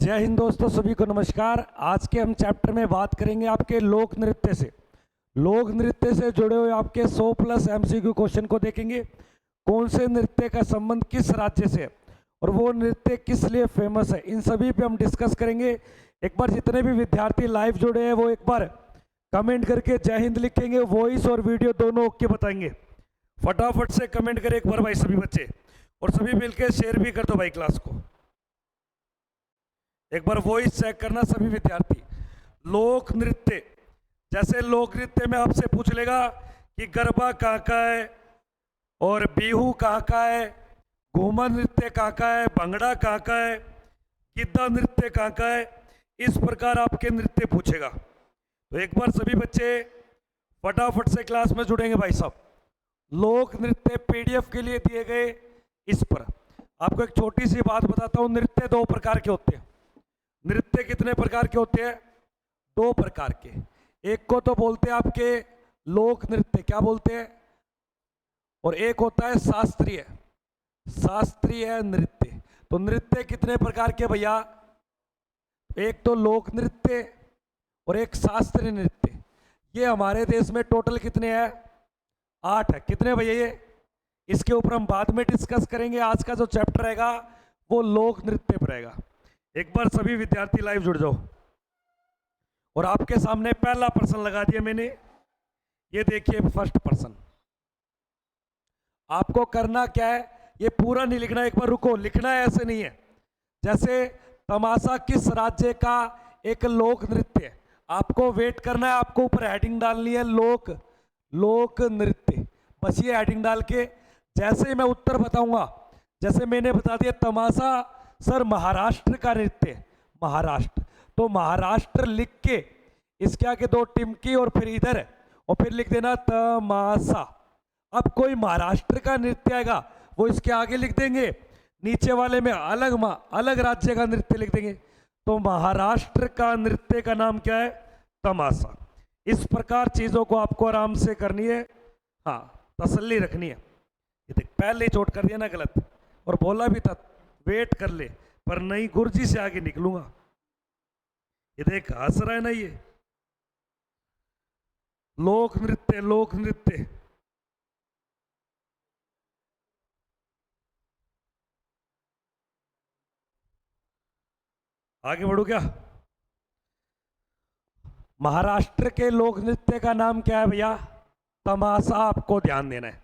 जय हिंद दोस्तों, सभी को नमस्कार। आज के हम चैप्टर में बात करेंगे आपके लोक नृत्य से। लोक नृत्य से जुड़े हुए आपके 100+ MCQ क्वेश्चन को देखेंगे। कौन से नृत्य का संबंध किस राज्य से है और वो नृत्य किस लिए फेमस है, इन सभी पे हम डिस्कस करेंगे। एक बार जितने भी विद्यार्थी लाइव जुड़े हैं वो एक बार कमेंट करके जय हिंद लिखेंगे, वॉइस और वीडियो दोनों ओके बताएंगे। फटाफट से कमेंट करें एक बार भाई सभी बच्चे, और सभी मिलकर शेयर भी कर दो भाई क्लास को। एक बार वॉइस चेक करना सभी विद्यार्थी। लोक नृत्य, जैसे लोक नृत्य में आपसे पूछ लेगा कि गरबा कहाँ का है और बिहू कहाँ का है, घूमर नृत्य कहाँ का है, भंगड़ा कहाँ का है, गिद्धा नृत्य कहाँ का है, इस प्रकार आपके नृत्य पूछेगा। तो एक बार सभी बच्चे फटाफट से क्लास में जुड़ेंगे भाई साहब। लोक नृत्य PDF के लिए दिए गए इस पर आपको एक छोटी सी बात बताता हूँ। नृत्य 2 प्रकार के होते हैं। नृत्य कितने प्रकार के होते हैं? 2 प्रकार के। एक को तो बोलते हैं आपके लोक नृत्य, क्या बोलते हैं, और एक होता है शास्त्रीय नृत्य। तो नृत्य कितने प्रकार के भैया? एक तो लोक नृत्य और एक शास्त्रीय नृत्य। ये हमारे देश में टोटल कितने हैं? 8 है। कितने भैया ये? इसके ऊपर हम बाद में डिस्कस करेंगे। आज का जो चैप्टर रहेगा वो लोक नृत्य पर रहेगा। एक बार सभी विद्यार्थी लाइव जुड़ जाओ। और आपके सामने पहला प्रश्न लगा दिया मैंने, ये देखिए फर्स्ट प्रश्न। आपको करना क्या है, ये पूरा नहीं लिखना, एक बार रुको, लिखना है ऐसे नहीं है। जैसे तमाशा किस राज्य का एक लोक नृत्य है, आपको वेट करना है, आपको ऊपर हेडिंग डालनी है लोक नृत्य। बस ये हेडिंग डाल के जैसे ही मैं उत्तर बताऊंगा, जैसे मैंने बता दिया तमाशा सर महाराष्ट्र का नृत्य, महाराष्ट्र, तो महाराष्ट्र लिख के इसके आगे 2 टिमकी और फिर इधर, और फिर लिख देना तमाशा। अब कोई महाराष्ट्र का नृत्य आएगा वो इसके आगे लिख देंगे, नीचे वाले में अलग राज्य का नृत्य लिख देंगे। तो महाराष्ट्र का नृत्य का नाम क्या है? तमाशा। इस प्रकार चीजों को आपको आराम से करनी है, हाँ, तसल्ली रखनी है। ये देख पहले ही चोट कर दिया ना गलत, और बोला भी था वेट कर ले, पर नहीं, गुरुजी से आगे निकलूंगा। ये देख हंस रहा है ना, ये लोक नृत्य। आगे बढ़ू क्या? महाराष्ट्र के लोक नृत्य का नाम क्या है भैया? तमाशा। आपको ध्यान देना है,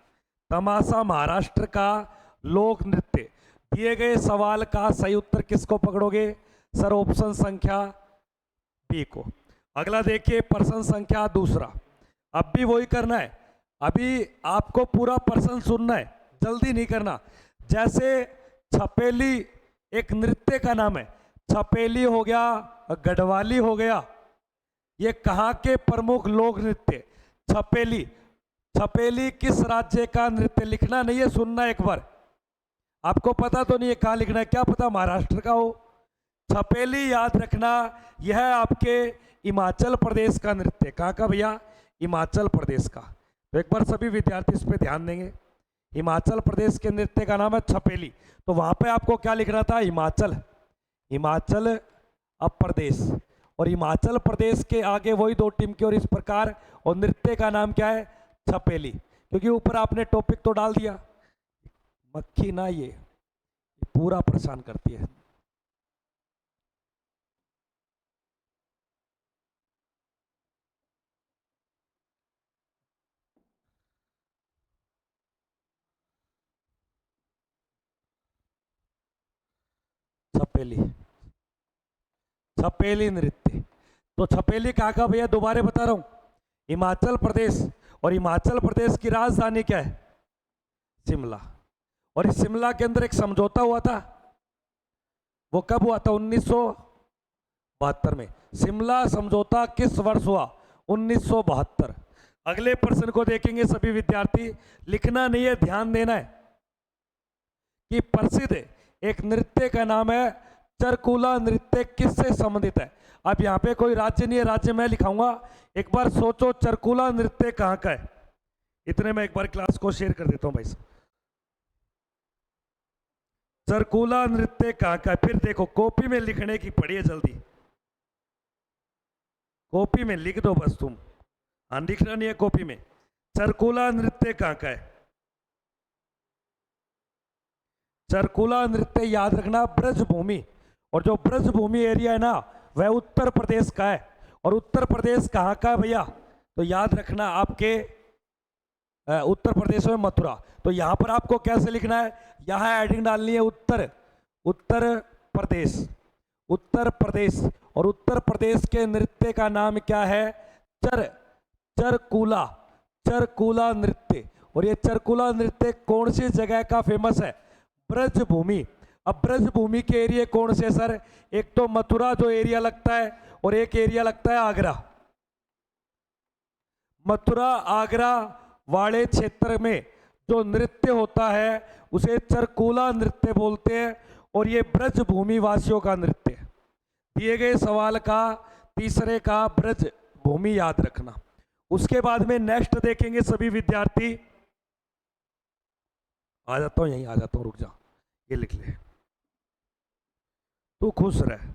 तमाशा महाराष्ट्र का लोक नृत्य। दिए गए सवाल का सही उत्तर किसको पकड़ोगे? सर ऑप्शन संख्या बी को। अगला देखिए प्रश्न संख्या 2। अब भी वही करना है, अभी आपको पूरा प्रश्न सुनना है, जल्दी नहीं करना। जैसे छपेली एक नृत्य का नाम है, छपेली हो गया, गढ़वाली हो गया, ये कहाँ के प्रमुख लोक नृत्य? छपेली किस राज्य का नृत्य? लिखना नहीं है, सुनना एक बार। आपको पता तो नहीं है कहाँ लिखना है, क्या पता महाराष्ट्र का हो। छपेली याद रखना, यह आपके हिमाचल प्रदेश का नृत्य। कहाँ का भैया? हिमाचल प्रदेश का। तो एक बार सभी विद्यार्थी इस पे ध्यान देंगे। हिमाचल प्रदेश के नृत्य का नाम है छपेली। तो वहां पे आपको क्या लिखना था? हिमाचल प्रदेश, और हिमाचल प्रदेश के आगे वही 2 टिमकी और इस प्रकार, और नृत्य का नाम क्या है? छपेली। क्योंकि ऊपर आपने टॉपिक तो डाल दिया, मक्खी ना ये पूरा परेशान करती है। छपेली नृत्य। तो छपेली कहाँ का भैया? दोबारा बता रहा हूं, हिमाचल प्रदेश। और हिमाचल प्रदेश की राजधानी क्या है? शिमला। और इस शिमला के अंदर एक समझौता हुआ था, वो कब हुआ था? 1972 में। शिमला समझौता किस वर्ष हुआ? 1972। अगले प्रश्न को देखेंगे सभी विद्यार्थी, लिखना नहीं है, ध्यान देना है कि प्रसिद्ध एक नृत्य का नाम है चरकुला नृत्य, किससे संबंधित है? अब यहाँ पे कोई राज्य नहीं है, राज्य मैं लिखाऊंगा। एक बार सोचो चरकुला नृत्य कहाँ का है। इतने में एक बार क्लास को शेयर कर देता हूं भाई साहब। सरकुला नृत्य कहाँ का है? फिर देखो कॉपी में लिखने की पढ़िए जल्दी, कॉपी में लिख दो बस तुम, हाँ लिखना नहीं है कॉपी में। सरकुला नृत्य कहाँ का है? सरकुला नृत्य याद रखना ब्रजभूमि, और जो ब्रजभूमि एरिया है ना वह उत्तर प्रदेश का है। और उत्तर प्रदेश कहाँ का है भैया? तो याद रखना आपके उत्तर प्रदेश में मथुरा। तो यहाँ पर आपको कैसे लिखना है? यहाँ एडिंग डालनी है उत्तर, उत्तर प्रदेश, उत्तर प्रदेश। और उत्तर प्रदेश के नृत्य का नाम क्या है? चरकुला, चरकुला नृत्य। और ये चरकुला नृत्य कौन सी जगह का फेमस है? ब्रजभूमि। अब ब्रजभूमि के एरिया कौन से सर? एक तो मथुरा जो एरिया लगता है, और एक एरिया लगता है आगरा। मथुरा आगरा वाले क्षेत्र में जो नृत्य होता है उसे चरकुला नृत्य बोलते हैं, और ये ब्रजभूमि वासियों का नृत्य है। दिए गए सवाल का तीसरे का ब्रजभूमि याद रखना। उसके बाद में नेक्स्ट देखेंगे सभी विद्यार्थी। आ जाता हूं, यहीं आ जाता हूं, रुक जा, ये लिख ले। तू खुश रह,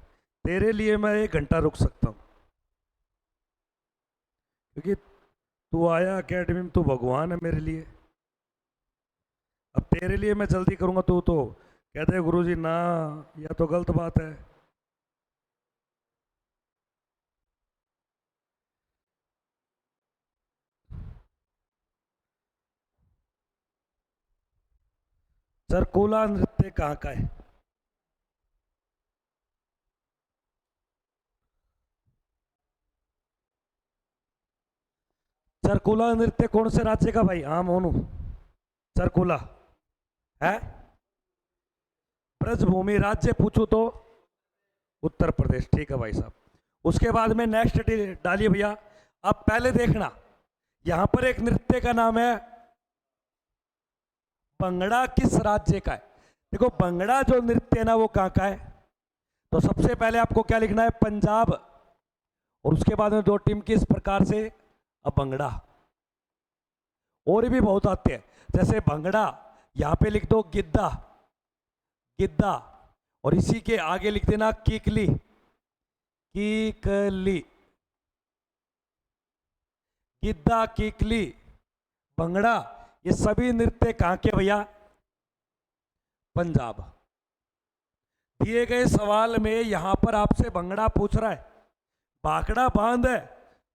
तेरे लिए मैं 1 घंटा रुक सकता हूं, क्योंकि तू आया अकेडमी में, तू भगवान है मेरे लिए। अब तेरे लिए मैं जल्दी करूंगा, तू तो कहते हैं गुरुजी ना, यह तो गलत बात है। चरकुला नृत्य कहाँ का है? चरकुला नृत्य कौन से राज्य का भाई? हाँ मोनू, चरकुला है ब्रजभूमि राज्य पूछू तो उत्तर प्रदेश। ठीक है भाई साहब। उसके बाद में नेक्स्ट डालिए भैया। अब पहले देखना, यहां पर एक नृत्य का नाम है भंगड़ा, किस राज्य का है? देखो भंगड़ा जो नृत्य है ना वो कहां का है? तो सबसे पहले आपको क्या लिखना है? पंजाब। और उसके बाद में 2 टीम किस प्रकार से? अब भंगड़ा। और भी बहुत आते हैं, जैसे भंगड़ा, यहां पे लिख दो गिद्दा, गिद्दा। और इसी के आगे लिख देना कीकली, कीकली, गिद्दा, कीकली, भंगड़ा। ये सभी नृत्य कहां के भैया? पंजाब। दिए गए सवाल में यहां पर आपसे भंगड़ा पूछ रहा है। भाखड़ा बांध है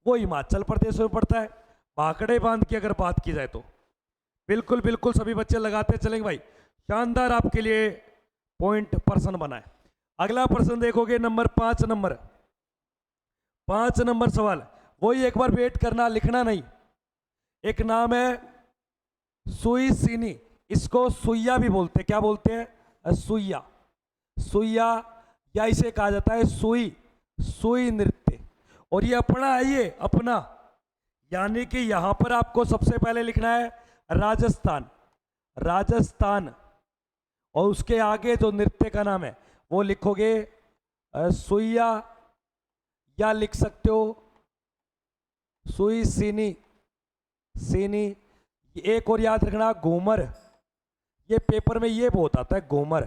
वो हिमाचल प्रदेश में पड़ता है। भाखड़े बांध की अगर बात की जाए तो बिल्कुल बिल्कुल सभी बच्चे लगाते चलेंगे भाई। शानदार आपके लिए पॉइंट पर्सन बना है। अगला प्रश्न देखोगे नंबर 5 नंबर, 5 नंबर सवाल, वही एक बार वेट करना, लिखना नहीं। एक नाम है सुई सीनी, इसको सुइया भी बोलते हैं। क्या बोलते हैं? सुइया, सुइया, या इसे कहा जाता है सुई, सुई नृत्य। और ये अपना है, ये अपना, यानी कि यहां पर आपको सबसे पहले लिखना है राजस्थान, राजस्थान। और उसके आगे जो नृत्य का नाम है वो लिखोगे सुइया, या लिख सकते हो सुई सीनी, सीनी। एक और याद रखना घूमर, ये पेपर में ये बहुत आता है घूमर।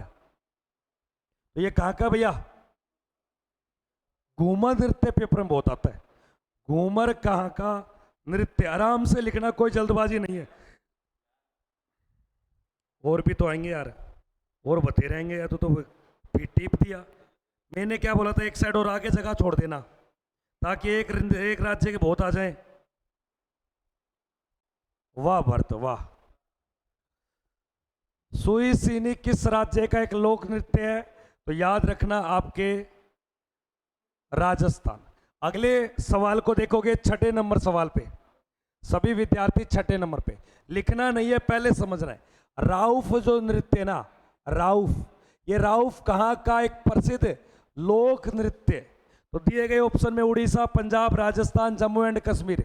तो ये कहां का भैया? घूमर नृत्य पेपर में बहुत आता है। घूमर कहां का नृत्य? आराम से लिखना, कोई जल्दबाजी नहीं है। और भी तो आएंगे यार, और बते रहेंगे या तो टिप दिया। मैंने क्या बोला था? एक साइड और आगे जगह छोड़ देना, ताकि एक राज्य के बहुत आ जाएं। वाह भरत वाह। सुई सीनी किस राज्य का एक लोक नृत्य है? तो याद रखना आपके राजस्थान। अगले सवाल को देखोगे 6 नंबर सवाल पे, सभी विद्यार्थी 6 नंबर पे, लिखना नहीं है, पहले समझना है। राउफ जो नृत्य ना, राउफ, ये राउफ कहाँ का एक प्रसिद्ध लोक नृत्य? तो दिए गए ऑप्शन में उड़ीसा, पंजाब, राजस्थान, जम्मू एंड कश्मीर।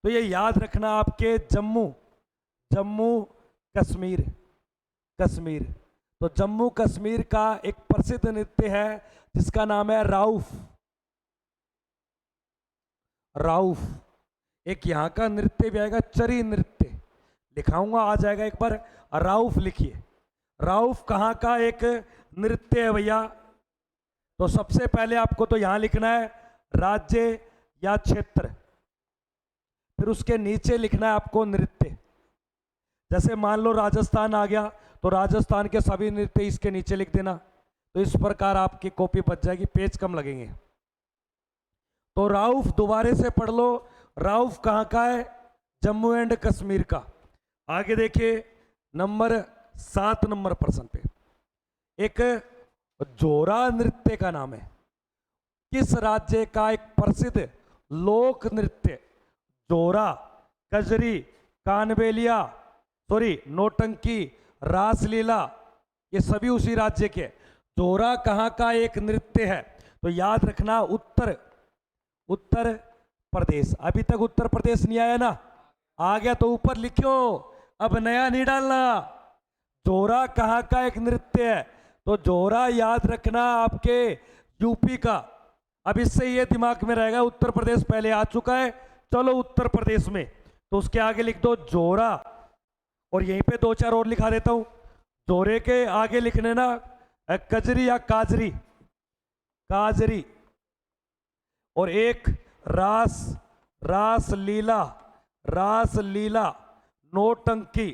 तो ये याद रखना आपके जम्मू, जम्मू कश्मीर, कश्मीर। तो जम्मू कश्मीर का एक प्रसिद्ध नृत्य है जिसका नाम है राउफ, राउफ। एक यहाँ का नृत्य भी आएगा चरी नृत्य, लिखाऊंगा, आ जाएगा एक बार। राउफ लिखिए, राउफ कहाँ का एक नृत्य है भैया? तो सबसे पहले आपको तो यहां लिखना है राज्य या क्षेत्र, फिर उसके नीचे लिखना है आपको नृत्य। जैसे मान लो राजस्थान आ गया तो राजस्थान के सभी नृत्य इसके नीचे लिख देना। तो इस प्रकार आपकी कॉपी बच जाएगी, पेज कम लगेंगे। तो राउफ दोबारे से पढ़ लो, राउफ कहाँ का है? जम्मू एंड कश्मीर का। आगे देखिए नंबर 7 नंबर प्रश्न पे एक जोरा नृत्य का नाम है। किस राज्य का एक प्रसिद्ध लोक नृत्य? जोरा, कजरी, कानबेलिया, नौटंकी, रासलीला, ये सभी उसी राज्य के। जोरा कहाँ का एक नृत्य है? तो याद रखना उत्तर प्रदेश। अभी तक उत्तर प्रदेश नहीं आया ना? आ गया तो ऊपर लिखो, अब नया नहीं डालना। जोरा कहाँ का एक नृत्य है? तो जोरा याद रखना आपके यूपी का। अब इससे ये दिमाग में रहेगा उत्तर प्रदेश पहले आ चुका है, चलो उत्तर प्रदेश में, तो उसके आगे लिख दो जोरा। और यहीं पे 2-4 और लिखा देता हूं। जोरे के आगे लिखने ना कजरी या काजरी, और एक रासलीला, नौटंकी,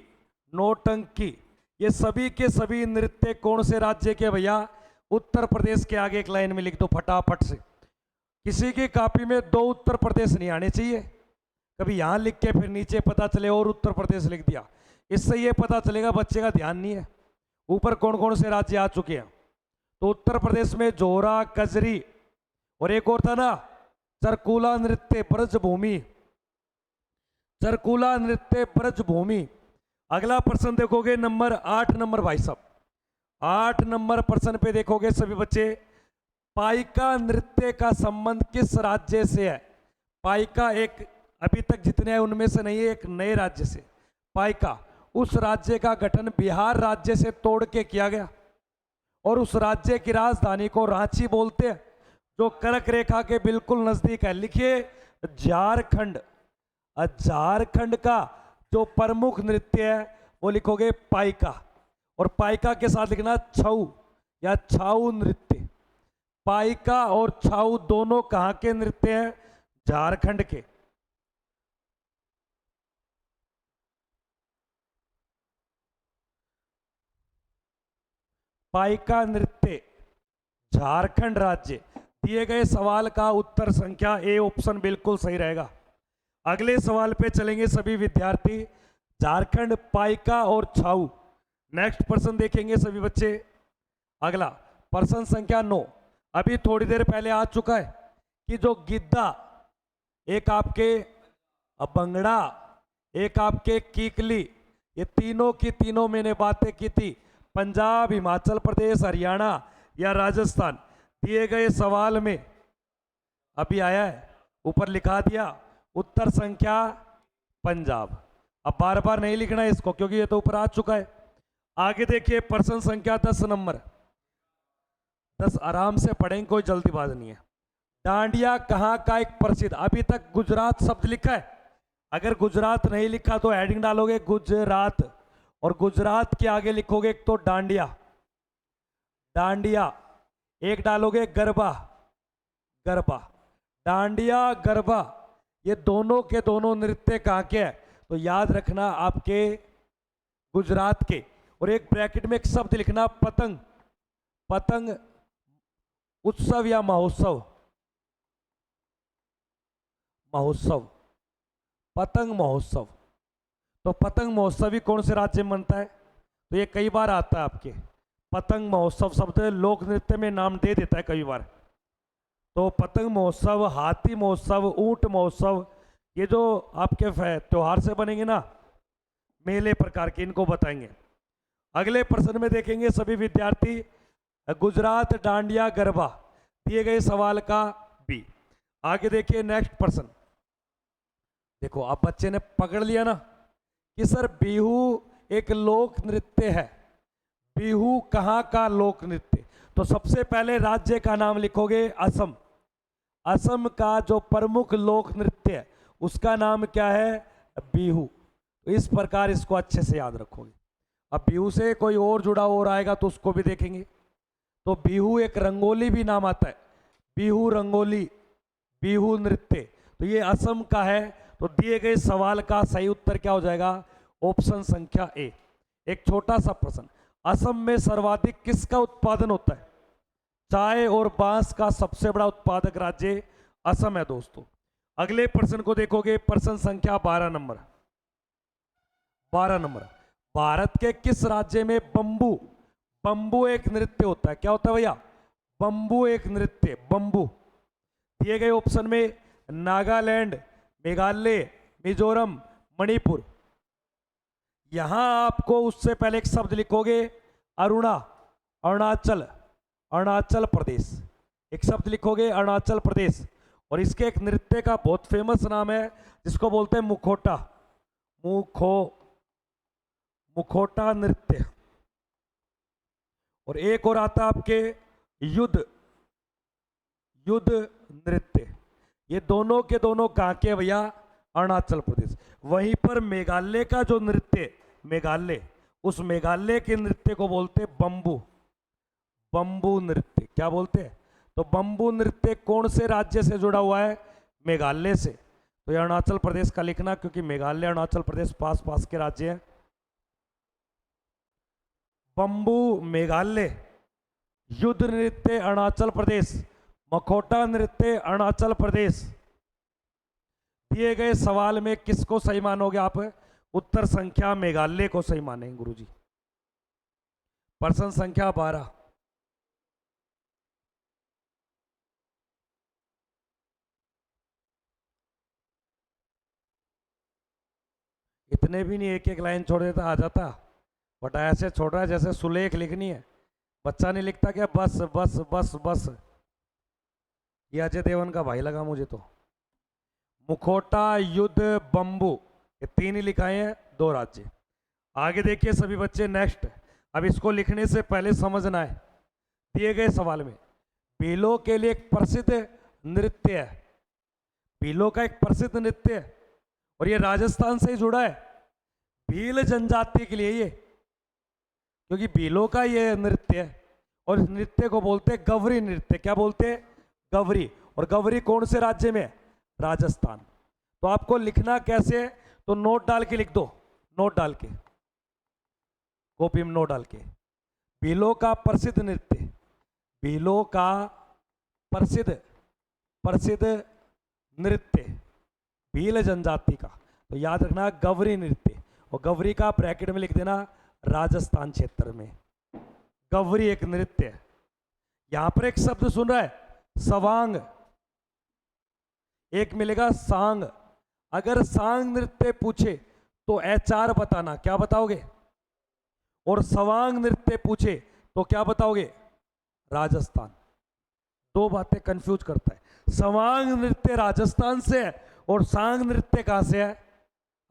ये सभी के सभी नृत्य कौन से राज्य के भैया? उत्तर प्रदेश के। आगे एक लाइन में लिख दो फटाफट से। किसी की कॉपी में 2 उत्तर प्रदेश नहीं आने चाहिए। कभी यहां लिख के फिर नीचे पता चले और उत्तर प्रदेश लिख दिया, इससे ये पता चलेगा बच्चे का ध्यान नहीं है ऊपर कौन कौन से राज्य आ चुके हैं। तो उत्तर प्रदेश में जोरा, कजरी, और एक और था ना चरकुला नृत्य ब्रजभूमि। अगला प्रश्न देखोगे नंबर 8 नंबर भाई साहब, 8 नंबर प्रश्न पे देखोगे सभी बच्चे, पाइका नृत्य का संबंध किस राज्य से है? पाइका एक अभी तक जितने हैं उनमें से नहीं है, एक नए राज्य से। पाइका उस राज्य का गठन बिहार राज्य से तोड़ के किया गया, और उस राज्य की राजधानी को रांची बोलते हैं, जो कर्क रेखा के बिल्कुल नजदीक है। लिखिए झारखंड। झारखंड का जो प्रमुख नृत्य है वो लिखोगे पाइका, और पाइका के साथ लिखना छऊ या छाऊ नृत्य। पाइका और छाऊ दोनों कहां के नृत्य हैं? झारखंड के। पाइका नृत्य झारखंड राज्य। दिए गए सवाल का उत्तर संख्या ए ऑप्शन बिल्कुल सही रहेगा। अगले सवाल पे चलेंगे सभी विद्यार्थी, झारखंड, पाइका और छाऊ। नेक्स्ट प्रश्न देखेंगे सभी बच्चे। अगला प्रश्न संख्या 9, अभी थोड़ी देर पहले आ चुका है कि जो गिद्दा, एक आपके बंगड़ा, एक आपके कीकली, ये तीनों की तीनों मैंने बातें की थी। पंजाब, हिमाचल प्रदेश, हरियाणा या राजस्थान। दिए गए सवाल में अभी आया है, ऊपर लिखा दिया उत्तर संख्या पंजाब। अब बार बार नहीं लिखना है इसको क्योंकि ये तो ऊपर आ चुका है। आगे देखिए प्रश्न संख्या 10 नंबर। 10 आराम से पढ़ेंगे, कोई जल्दीबाजी नहीं है। डांडिया कहाँ का एक प्रसिद्ध, अभी तक गुजरात शब्द लिखा है, अगर गुजरात नहीं लिखा तो हेडिंग डालोगे गुजरात, और गुजरात के आगे लिखोगे एक तो डांडिया, एक डालोगे गरबा, डांडिया गरबा, ये दोनों के दोनों नृत्य कहाँ के हैं? तो याद रखना आपके गुजरात के। और एक ब्रैकेट में एक शब्द लिखना पतंग उत्सव या महोत्सव, पतंग महोत्सव। तो पतंग महोत्सव ही कौन से राज्य में बनता है? तो ये कई बार आता है आपके, पतंग महोत्सव शब्द लोक नृत्य में नाम दे देता है कई बार। तो पतंग महोत्सव, हाथी महोत्सव, ऊंट महोत्सव, ये जो आपके त्योहार से बनेंगे ना, मेले प्रकार के, इनको बताएंगे। अगले प्रश्न में देखेंगे सभी विद्यार्थी, गुजरात डांडिया गरबा, दिए गए सवाल का बी। आगे देखिए नेक्स्ट प्रश्न। देखो अब बच्चे ने पकड़ लिया ना कि सर बिहू एक लोक नृत्य है। बिहू कहाँ का लोक नृत्य? तो सबसे पहले राज्य का नाम लिखोगे असम। असम का जो प्रमुख लोक नृत्य है उसका नाम क्या है? बिहू। तो इस प्रकार इसको अच्छे से याद रखोगे। अब बिहू से कोई और जुड़ा और आएगा तो उसको भी देखेंगे। तो बिहू एक रंगोली भी नाम आता है, बिहू रंगोली, बिहू नृत्य। तो ये असम का है। तो दिए गए सवाल का सही उत्तर क्या हो जाएगा? ऑप्शन संख्या ए। एक छोटा सा प्रश्न, असम में सर्वाधिक किसका उत्पादन होता है? चाय और बांस का सबसे बड़ा उत्पादक राज्य असम है दोस्तों। अगले प्रश्न को देखोगे, प्रश्न संख्या 12 नंबर। 12 नंबर, भारत के किस राज्य में बंबू, बंबू एक नृत्य होता है? क्या होता है भैया? बंबू एक नृत्य, बंबू। दिए गए ऑप्शन में नागालैंड, मेघालय, मिजोरम, मणिपुर। यहां आपको उससे पहले एक शब्द लिखोगे, अरुणाचल, अरुणाचल प्रदेश। एक शब्द लिखोगे अरुणाचल प्रदेश। और इसके एक नृत्य का बहुत फेमस नाम है जिसको बोलते हैं मुखोटा, मुखोटा नृत्य। और एक और आता है आपके युद्ध नृत्य। ये दोनों के दोनों कहां के भैया? अरुणाचल प्रदेश। वहीं पर मेघालय का जो नृत्य, मेघालय, उस मेघालय के नृत्य को बोलते बंबू, बंबू नृत्य। क्या बोलते हैं? तो बंबू नृत्य कौन से राज्य से जुड़ा हुआ है? मेघालय से। तो ये अरुणाचल प्रदेश का लिखना, क्योंकि मेघालय अरुणाचल प्रदेश पास पास के राज्य हैं। बंबू मेघालय, युद्ध नृत्य अरुणाचल प्रदेश, मखोटा नृत्य अरुणाचल प्रदेश। दिए गए सवाल में किसको सही मानोगे आप? उत्तर संख्या मेघालय को सही मानेंगे गुरुजी। प्रश्न संख्या 12, इतने भी नहीं, एक एक लाइन छोड़ देता आ जाता, बट ऐसे छोड़ रहा है जैसे सुलेख लिखनी है। बच्चा नहीं लिखता क्या? बस बस बस बस। ये अजय देवगन का भाई लगा मुझे तो। मुखोटा, युद्ध, बंबू, ये तीन ही लिखाए हैं, दो राज्य। आगे देखिए सभी बच्चे, नेक्स्ट। अब इसको लिखने से पहले समझना है, दिए गए सवाल में भीलों के लिए एक प्रसिद्ध नृत्य है, भीलों का एक प्रसिद्ध नृत्य है और ये राजस्थान से ही जुड़ा है, भील जनजाति के लिए ये, क्योंकि भीलों का ये नृत्य है। और इस नृत्य को बोलते हैं गवरी नृत्य। क्या बोलते हैं? गवरी। और गवरी कौन से राज्य में है? राजस्थान। तो आपको लिखना कैसे है? तो नोट डाल के लिख दो, नोट डाल के, कॉपी में नोट डाल के। भीलों का प्रसिद्ध नृत्य, भीलों का प्रसिद्ध नृत्य भील जनजाति का। तो याद रखना गवरी नृत्य, और गवरी का ब्रैकेट में लिख देना राजस्थान क्षेत्र में। गवरी एक नृत्य है। यहां पर एक शब्द सुन रहा है, सवांग, एक मिलेगा सांग। अगर सांग नृत्य पूछे तो एचआर बताना, क्या बताओगे? और सवांग नृत्य पूछे तो क्या बताओगे? राजस्थान। दो बातें कंफ्यूज करता है। सवांग नृत्य राजस्थान से है और सांग नृत्य कहां से है?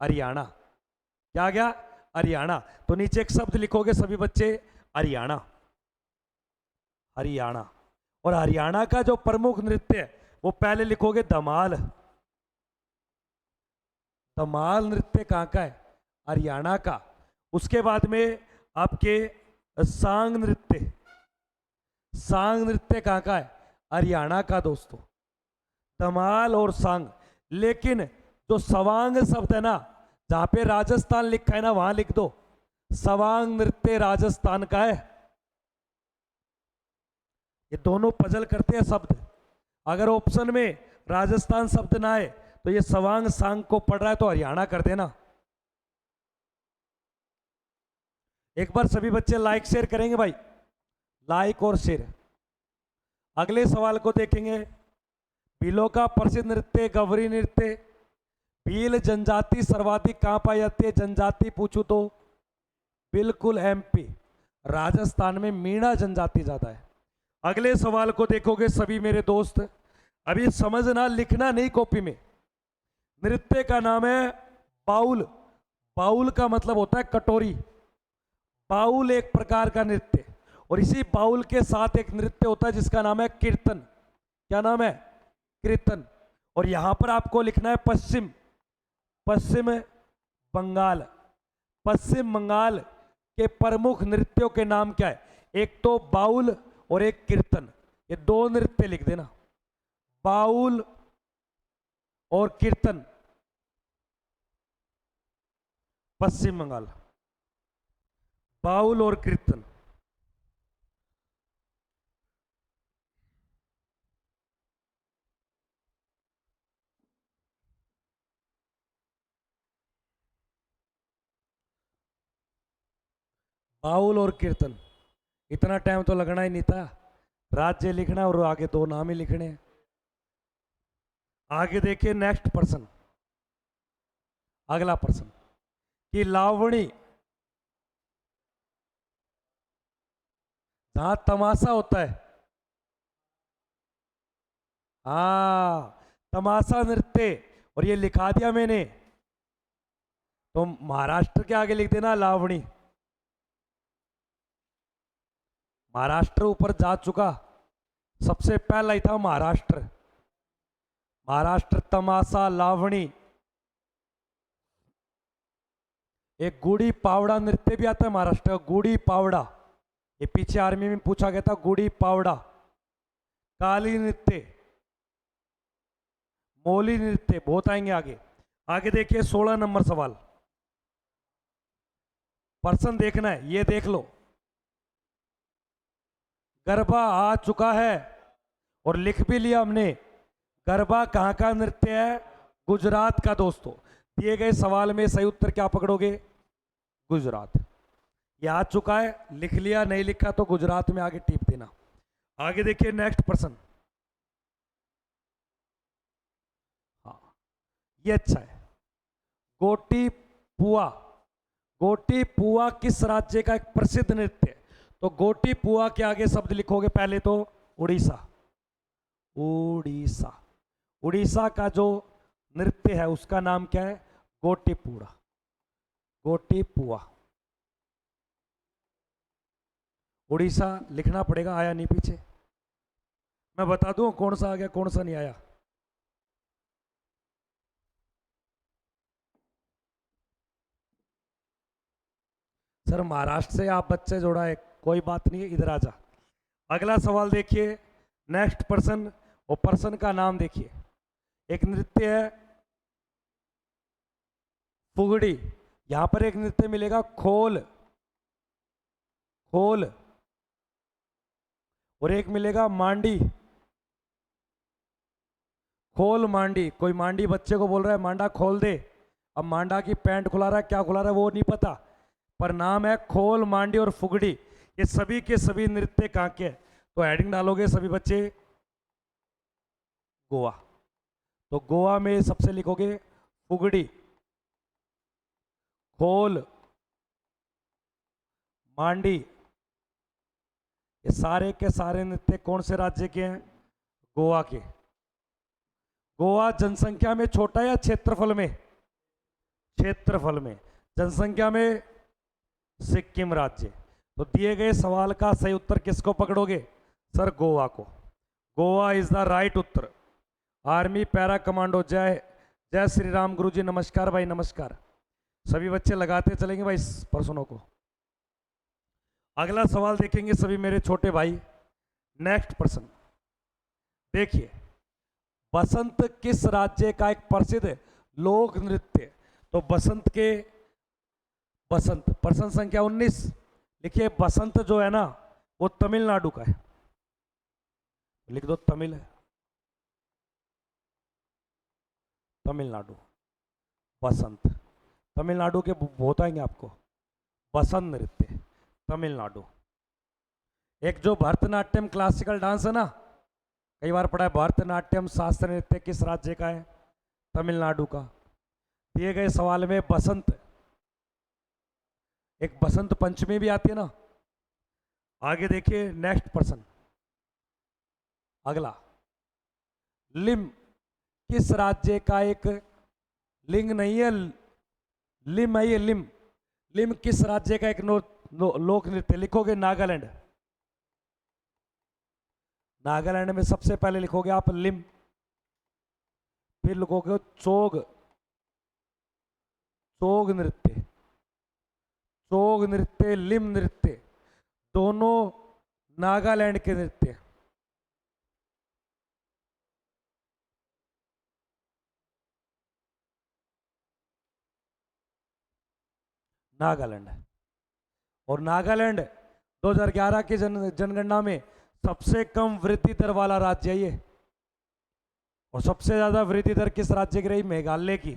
हरियाणा। क्या गया? हरियाणा। तो नीचे एक शब्द लिखोगे सभी बच्चे, हरियाणा, हरियाणा। और हरियाणा का जो प्रमुख नृत्य है वो पहले लिखोगे धमाल। धमाल नृत्य कहां का है? हरियाणा का। उसके बाद में आपके सांग नृत्य, सांग नृत्य कहां का है? हरियाणा का दोस्तों, धमाल और सांग। लेकिन जो सवांग शब्द है ना, जहां पे राजस्थान लिखा है ना, वहां लिख दो सवांग नृत्य राजस्थान का है। ये दोनों पजल करते हैं शब्द। अगर ऑप्शन में राजस्थान शब्द ना आए तो ये सवांग सांग को पढ़ रहा है तो हरियाणा कर देना। एक बार सभी बच्चे लाइक शेयर करेंगे भाई, लाइक और शेयर। अगले सवाल को देखेंगे। भीलों का प्रसिद्ध नृत्य गवरी नृत्य। भील जनजाति सर्वाधिक कहां पाई जाती है? जनजाति पूछूं तो बिल्कुल एमपी, राजस्थान में मीणा जनजाति ज्यादा है। अगले सवाल को देखोगे सभी मेरे दोस्त, अभी समझना, लिखना नहीं कॉपी में। नृत्य का नाम है बाउल। बाउल का मतलब होता है कटोरी। बाउल एक प्रकार का नृत्य, और इसी बाउल के साथ एक नृत्य होता है जिसका नाम है कीर्तन। क्या नाम है? कीर्तन। और यहां पर आपको लिखना है पश्चिम बंगाल। पश्चिम बंगाल के प्रमुख नृत्यों के नाम क्या है? एक तो बाउल और एक कीर्तन, ये दो नृत्य लिख देना, बाउल और कीर्तन, पश्चिम बंगाल। बाउल और कीर्तन, बाउल और कीर्तन। इतना टाइम तो लगना ही नहीं था, राज्य लिखना है और आगे दो नाम ही लिखने हैं। आगे देखिए नेक्स्ट पर्सन, अगला पर्सन कि लावणी, जहां तमाशा होता है, तमाशा नृत्य, और ये लिखा दिया मैंने, तो महाराष्ट्र के आगे लिख देना लावणी। महाराष्ट्र ऊपर जा चुका, सबसे पहला ही था महाराष्ट्र। महाराष्ट्र तमाशा लावणी। एक गुड़ी पावड़ा नृत्य भी आता है महाराष्ट्र का, गुड़ी पावड़ा, ये पीछे आर्मी में पूछा गया था, गुड़ी पावड़ा। काली नृत्य, मोली नृत्य, बहुत आएंगे आगे। आगे देखिए 16 नंबर सवाल, पर्सन देखना है, ये देख लो। गरबा आ चुका है और लिख भी लिया हमने। गरबा कहाँ का नृत्य है? गुजरात का। दोस्तों दिए गए सवाल में सही उत्तर क्या पकड़ोगे? गुजरात। ये आ चुका है, लिख लिया, नहीं लिखा तो गुजरात में आगे टिप देना। आगे देखिए नेक्स्ट पर्सन, हाँ ये अच्छा है, गोटी पुआ। गोटी पुआ किस राज्य का एक प्रसिद्ध नृत्य है? तो गोटी पुआ के आगे शब्द लिखोगे पहले तो उड़ीसा। उड़ीसा, उड़ीसा का जो नृत्य है उसका नाम क्या है? गोटी पुआ। गोटी पुआ, उड़ीसा लिखना पड़ेगा, आया नहीं पीछे। मैं बता दूं कौन सा आ गया कौन सा नहीं आया। सर महाराष्ट्र से आप बच्चे जोड़ा है, कोई बात नहीं है, इधर आ जा। अगला सवाल देखिए, नेक्स्ट पर्सन, और पर्सन का नाम देखिए। एक नृत्य है फुगड़ी, यहां पर एक नृत्य मिलेगा खोल, खोल, और एक मिलेगा मांडी, खोल मांडी। कोई मांडी बच्चे को बोल रहा है मांडा खोल दे, अब मांडा की पैंट खुला रहा है, क्या खुला रहा है वो नहीं पता, पर नाम है खोल, मांडी और फुगड़ी। ये सभी के सभी नृत्य कहाँ के हैं? तो हेडिंग डालोगे सभी बच्चे गोवा, तो गोवा में सबसे लिखोगे फुगड़ी, खोल, मांडी। ये सारे के सारे नृत्य कौन से राज्य के हैं? गोवा के। गोवा जनसंख्या में छोटा या क्षेत्रफल में? क्षेत्रफल में। जनसंख्या में सिक्किम राज्य। तो दिए गए सवाल का सही उत्तर किसको पकड़ोगे? सर गोवा को। Goa is the right Uttar. Army para commando, जय जय श्री राम गुरुजी, नमस्कार भाई नमस्कार। सभी बच्चे लगाते चलेंगे भाई इस पर्सनों को। अगला सवाल देखेंगे सभी मेरे छोटे भाई। नेक्स्ट पर्सन देखिए, बसंत किस राज्य का एक प्रसिद्ध लोक नृत्य? तो बसंत के, बसंत पर्सन संख्या 19 लिखिए। बसंत जो है ना वो तमिलनाडु का है, लिख दो तमिल है, तमिलनाडु। बसंत तमिलनाडु के बहुत आएंगे आपको। बसंत नृत्य तमिलनाडु। एक जो भरतनाट्यम क्लासिकल डांस है ना, कई बार पढ़ा है, भरतनाट्यम शास्त्रीय नृत्य किस राज्य का है? तमिलनाडु का। दिए गए सवाल में बसंत, एक बसंत पंचमी भी आती है ना। आगे देखिए नेक्स्ट पर्सन, अगला लिम किस राज्य का एक, लिंग नहीं है, लिम है ये, लिम। लिम किस राज्य का एक लोक नृत्य? लिखोगे नागालैंड। नागालैंड में सबसे पहले लिखोगे आप लिम, फिर लिखोगे चोग, चोग नृत्य, चोग नृत्य, लिम नृत्य, दोनों नागालैंड के नृत्य हैं। नागालैंड और नागालैंड 2011 की जनगणना में सबसे कम वृद्धि दर वाला राज्य है ये, और सबसे ज्यादा वृद्धि दर किस राज्य की रही? मेघालय की।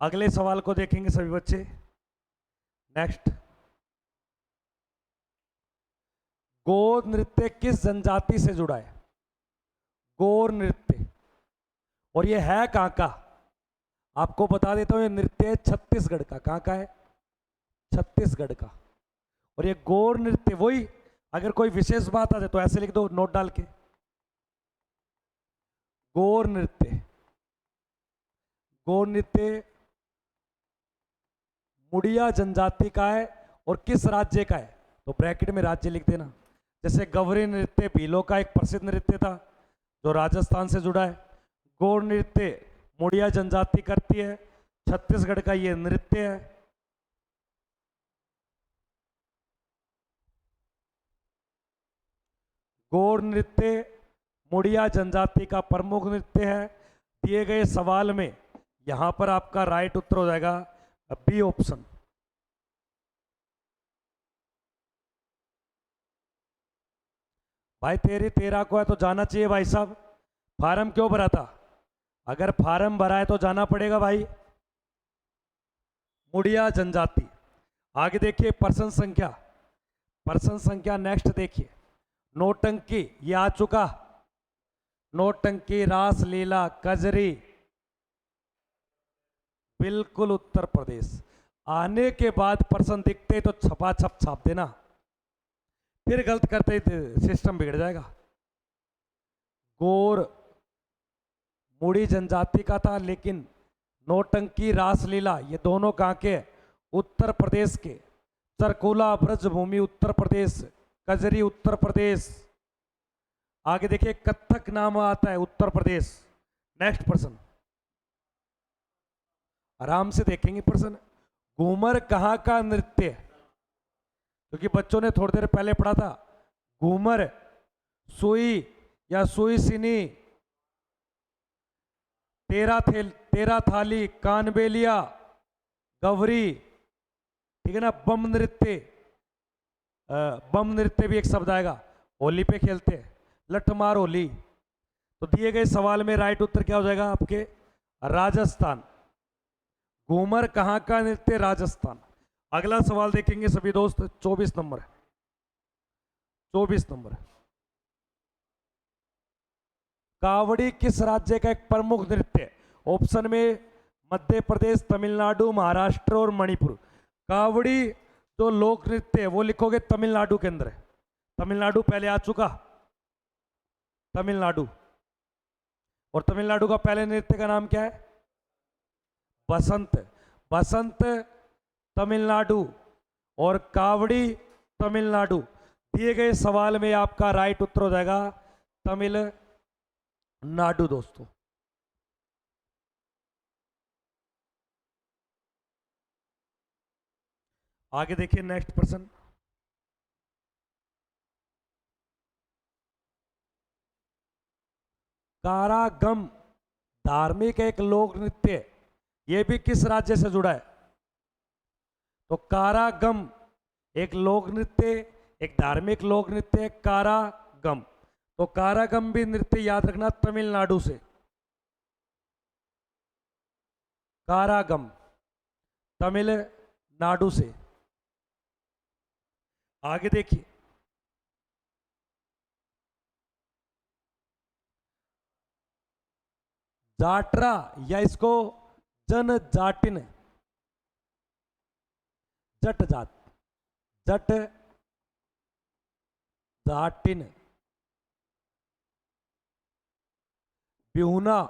अगले सवाल को देखेंगे सभी बच्चे। नेक्स्ट, गौर नृत्य किस जनजाति से जुड़ा है? गौर नृत्य, और ये है कहां का? आपको बता देता हूं, ये नृत्य है छत्तीसगढ़ का। कहां का है? छत्तीसगढ़ का। और ये गौर नृत्य, वही अगर कोई विशेष बात आ जाए तो ऐसे लिख दो नोट डाल के, गौर नृत्य। गौर नृत्य मुड़िया जनजाति का है और किस राज्य का है? तो ब्रैकेट में राज्य लिख देना। जैसे गवरी नृत्य भीलों का एक प्रसिद्ध नृत्य था जो राजस्थान से जुड़ा है। गौर नृत्य मुड़िया जनजाति करती है, छत्तीसगढ़ का ये नृत्य है। गौर नृत्य मुड़िया जनजाति का प्रमुख नृत्य है। दिए गए सवाल में यहां पर आपका राइट उत्तर हो जाएगा बी ऑप्शन। भाई तेरी 13 को है तो जाना चाहिए भाई साहब। फार्म क्यों भरा था? अगर फार्म भरा है तो जाना पड़ेगा भाई। मुड़िया जनजाति। आगे देखिए पर्सन संख्या। पर्सन संख्या नेक्स्ट देखिए, नौटंकी ये आ चुका। नौटंकी, रास लीला, कजरी, बिल्कुल उत्तर प्रदेश। आने के बाद पर्सन दिखते तो छपा छप छाप देना, फिर गलत करते सिस्टम बिगड़ जाएगा। गौर मुड़ी जनजाति का था, लेकिन नौटंकी, रासलीला ये दोनों कहां के? उत्तर प्रदेश के। सरकुला ब्रजभूमि उत्तर प्रदेश, कजरी उत्तर प्रदेश। आगे देखिए कत्थक नाम आता है उत्तर प्रदेश। नेक्स्ट पर्सन, आराम से देखेंगे पर्सन। घूमर कहां का नृत्य? क्योंकि बच्चों ने थोड़ी देर पहले पढ़ा था घूमर सुई या सुई सिनी, तेरा थाली, कानबेलिया, गवरी, ठीक है ना, बम नृत्य। बम नृत्य भी एक शब्द आएगा। होली पे खेलते हैं, लठमार होली। तो दिए गए सवाल में राइट उत्तर क्या हो जाएगा आपके? राजस्थान। घूमर कहां का नृत्य? राजस्थान। अगला सवाल देखेंगे सभी दोस्त, 24 नंबर। 24 नंबर, कावड़ी किस राज्य का एक प्रमुख नृत्य? ऑप्शन में मध्य प्रदेश, तमिलनाडु, महाराष्ट्र और मणिपुर। कावड़ी जो लोक नृत्य है वो लिखोगे तमिलनाडु के अंदर है। तमिलनाडु पहले आ चुका, तमिलनाडु। और तमिलनाडु का पहले नृत्य का नाम क्या है? बसंत। बसंत तमिलनाडु और कावड़ी तमिलनाडु। दिए गए सवाल में आपका राइट उत्तर हो जाएगा तमिलनाडु दोस्तों। आगे देखिए नेक्स्ट पर्सन, कारागम धार्मिक एक लोक नृत्य, यह भी किस राज्य से जुड़ा है? तो कारागम एक लोक नृत्य, एक धार्मिक लोक नृत्य है कारागम। तो कारागम भी नृत्य याद रखना तमिलनाडु से। कारागम तमिलनाडु से। आगे देखिए, जाटरा या इसको जनजाटिन, जट जाट, जट जाटिन, बिहुना,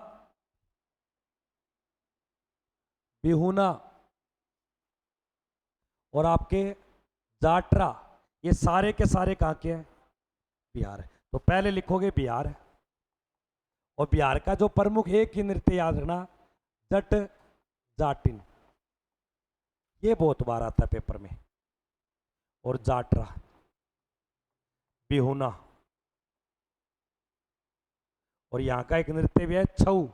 बिहुना और आपके जाटरा, ये सारे के सारे कहां के हैं? बिहार। तो पहले लिखोगे बिहार, और बिहार का जो प्रमुख एक ही नृत्य याद रखना, जट जाटिन। ये बहुत बार आता है पेपर में। और जाटरा, बिहुना, और यहाँ का एक नृत्य भी है छऊ,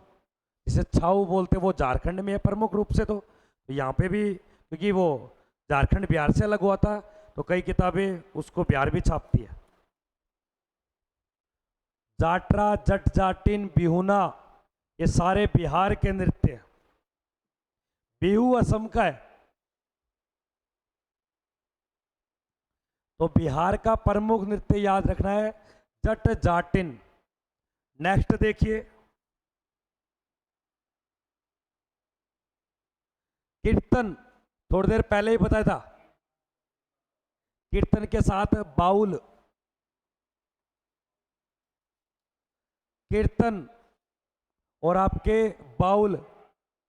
जिसे छऊ बोलते, वो झारखंड में है प्रमुख रूप से। तो यहाँ पे भी, क्योंकि वो झारखंड बिहार से अलग हुआ था, तो कई किताबें उसको बिहार भी छापती है। जाटरा, जट जाटिन, बिहुना, ये सारे बिहार के नृत्य हैं। बिहू असम का है। तो बिहार का प्रमुख नृत्य याद रखना है जट जाटिन। नेक्स्ट देखिए, कीर्तन, थोड़ी देर पहले ही बताया था। कीर्तन के साथ बाउल, कीर्तन और आपके बाउल,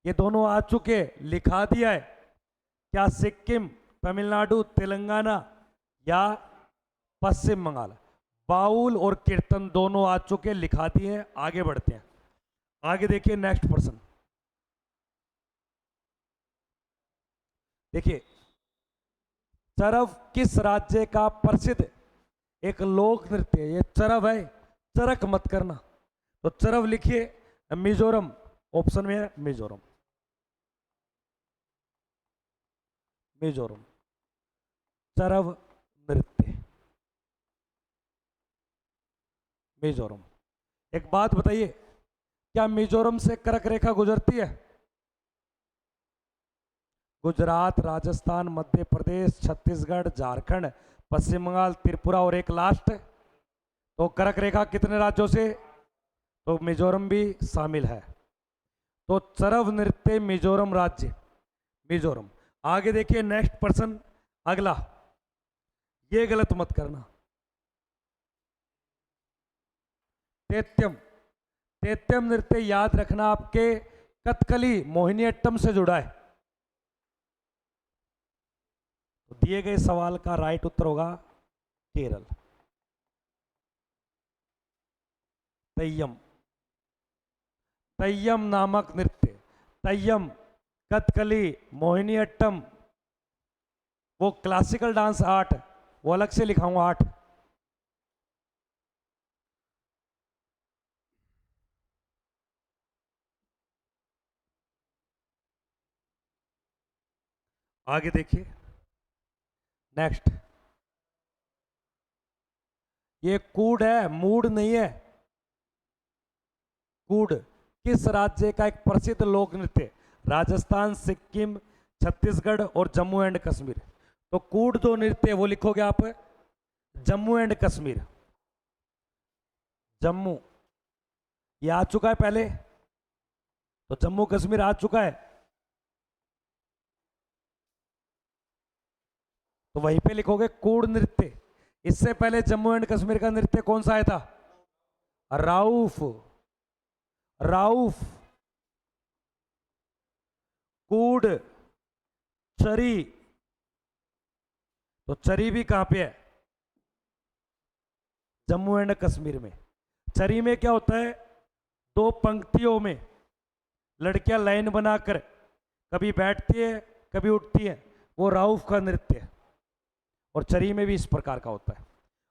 ये दोनों आ चुके, लिखा दिया है। क्या सिक्किम, तमिलनाडु, तेलंगाना या पश्चिम बंगाल? बाउल और कीर्तन दोनों आ चुके, लिखा दिए हैं। आगे बढ़ते हैं। आगे देखिए, नेक्स्ट पर्सन देखिए, चरव किस राज्य का प्रसिद्ध एक लोक नृत्य है? ये चरव है, चरक मत करना। तो चरव लिखिए, मिजोरम ऑप्शन में है, मिजोरम। मिजोरम चरव नृत्य, मिजोरम। एक बात बताइए, क्या मिजोरम से कर्क रेखा गुजरती है? गुजरात, राजस्थान, मध्य प्रदेश, छत्तीसगढ़, झारखंड, पश्चिम बंगाल, त्रिपुरा और एक लास्ट। तो कर्क रेखा कितने राज्यों से? तो मिजोरम भी शामिल है। तो चरव नृत्य मिजोरम राज्य, मिजोरम। आगे देखिए, नेक्स्ट पर्सन, अगला, ये गलत मत करना। तेत्यम, तेत्यम नृत्य याद रखना आपके कथकली मोहिनीअट्टम से जुड़ा है। तो दिए गए सवाल का राइट उत्तर होगा केरल। तय्यम, तय्यम नामक नृत्य, तय्यम, कथकली, मोहिनीअट्टम, वो क्लासिकल डांस आर्ट, वो अलग से लिखाऊंगा आर्ट। आगे देखिए, नेक्स्ट, ये कूड है, मूड नहीं है। कूड किस राज्य का एक प्रसिद्ध लोक नृत्य? राजस्थान, सिक्किम, छत्तीसगढ़ और जम्मू एंड कश्मीर। तो कूड जो नृत्य वो लिखोगे आप जम्मू एंड कश्मीर। जम्मू, ये आ चुका है पहले, तो जम्मू कश्मीर आ चुका है, तो वहीं पे लिखोगे कूड नृत्य। इससे पहले जम्मू एंड कश्मीर का नृत्य कौन सा आया था? राउफ, राउफ, कूड, चरी। तो चरी भी कहां पे है? जम्मू एंड कश्मीर में। चरी में क्या होता है, दो पंक्तियों में लड़कियां लाइन बनाकर कभी बैठती है कभी उठती है, वो राउफ का नृत्य है। और चरी में भी इस प्रकार का होता है।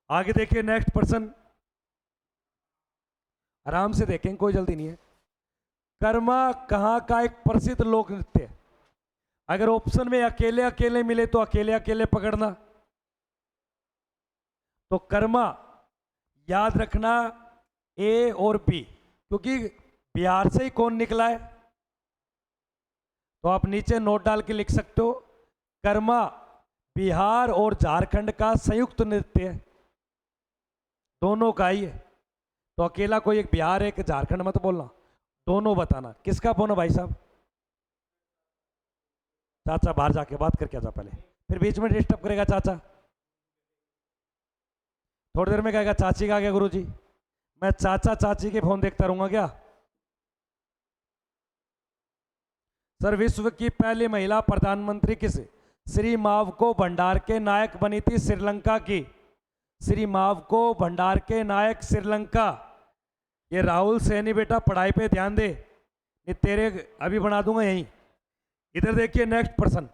आगे देखिए, नेक्स्ट पर्सन, आराम से देखें, कोई जल्दी नहीं है। कर्मा कहां का एक प्रसिद्ध लोक नृत्य है? अगर ऑप्शन में अकेले अकेले मिले तो अकेले अकेले पकड़ना। तो कर्मा याद रखना ए और बी, क्योंकि बिहार से ही कौन निकला है, तो आप नीचे नोट डाल के लिख सकते हो। कर्मा बिहार और झारखंड का संयुक्त नृत्य है, दोनों का ही है। तो अकेला कोई एक बिहार एक झारखंड मत बोलना, दोनों बताना। किसका फोन है भाई साहब? चाचा बाहर जाके बात करके आजा पहले, फिर बीच में डिस्टर्ब करेगा चाचा। थोड़ी देर में कहेगा चाची का, क्या गुरुजी मैं चाचा चाची के फोन देखता रहूंगा क्या? सर, विश्व की पहली महिला प्रधानमंत्री किस? श्री मावको भंडारके नायक बनी थी श्रीलंका की। श्री मावको भंडारके नायक श्रीलंका। ये राहुल सैनी बेटा पढ़ाई पे ध्यान दे, ये तेरे अभी बना दूंगा यहीं। इधर देखिए, नेक्स्ट पर्सन,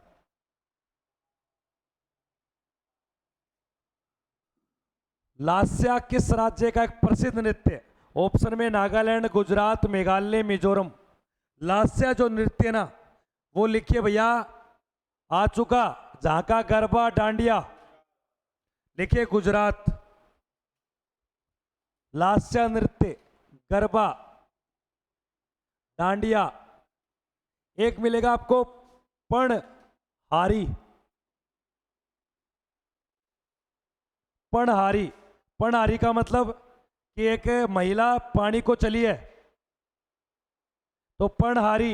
लास्या किस राज्य का एक प्रसिद्ध नृत्य है? ऑप्शन में नागालैंड, गुजरात, मेघालय, मिजोरम। लास्या जो नृत्य है ना, वो लिखिए भैया, आ चुका। झांका, गरबा, डांडिया। लिखिए गुजरात। लास्या नृत्य, गरबा, डांडिया। एक मिलेगा आपको पणहारी। पणहारी, पणहारी का मतलब कि एक महिला पानी को चली है, तो पणहारी।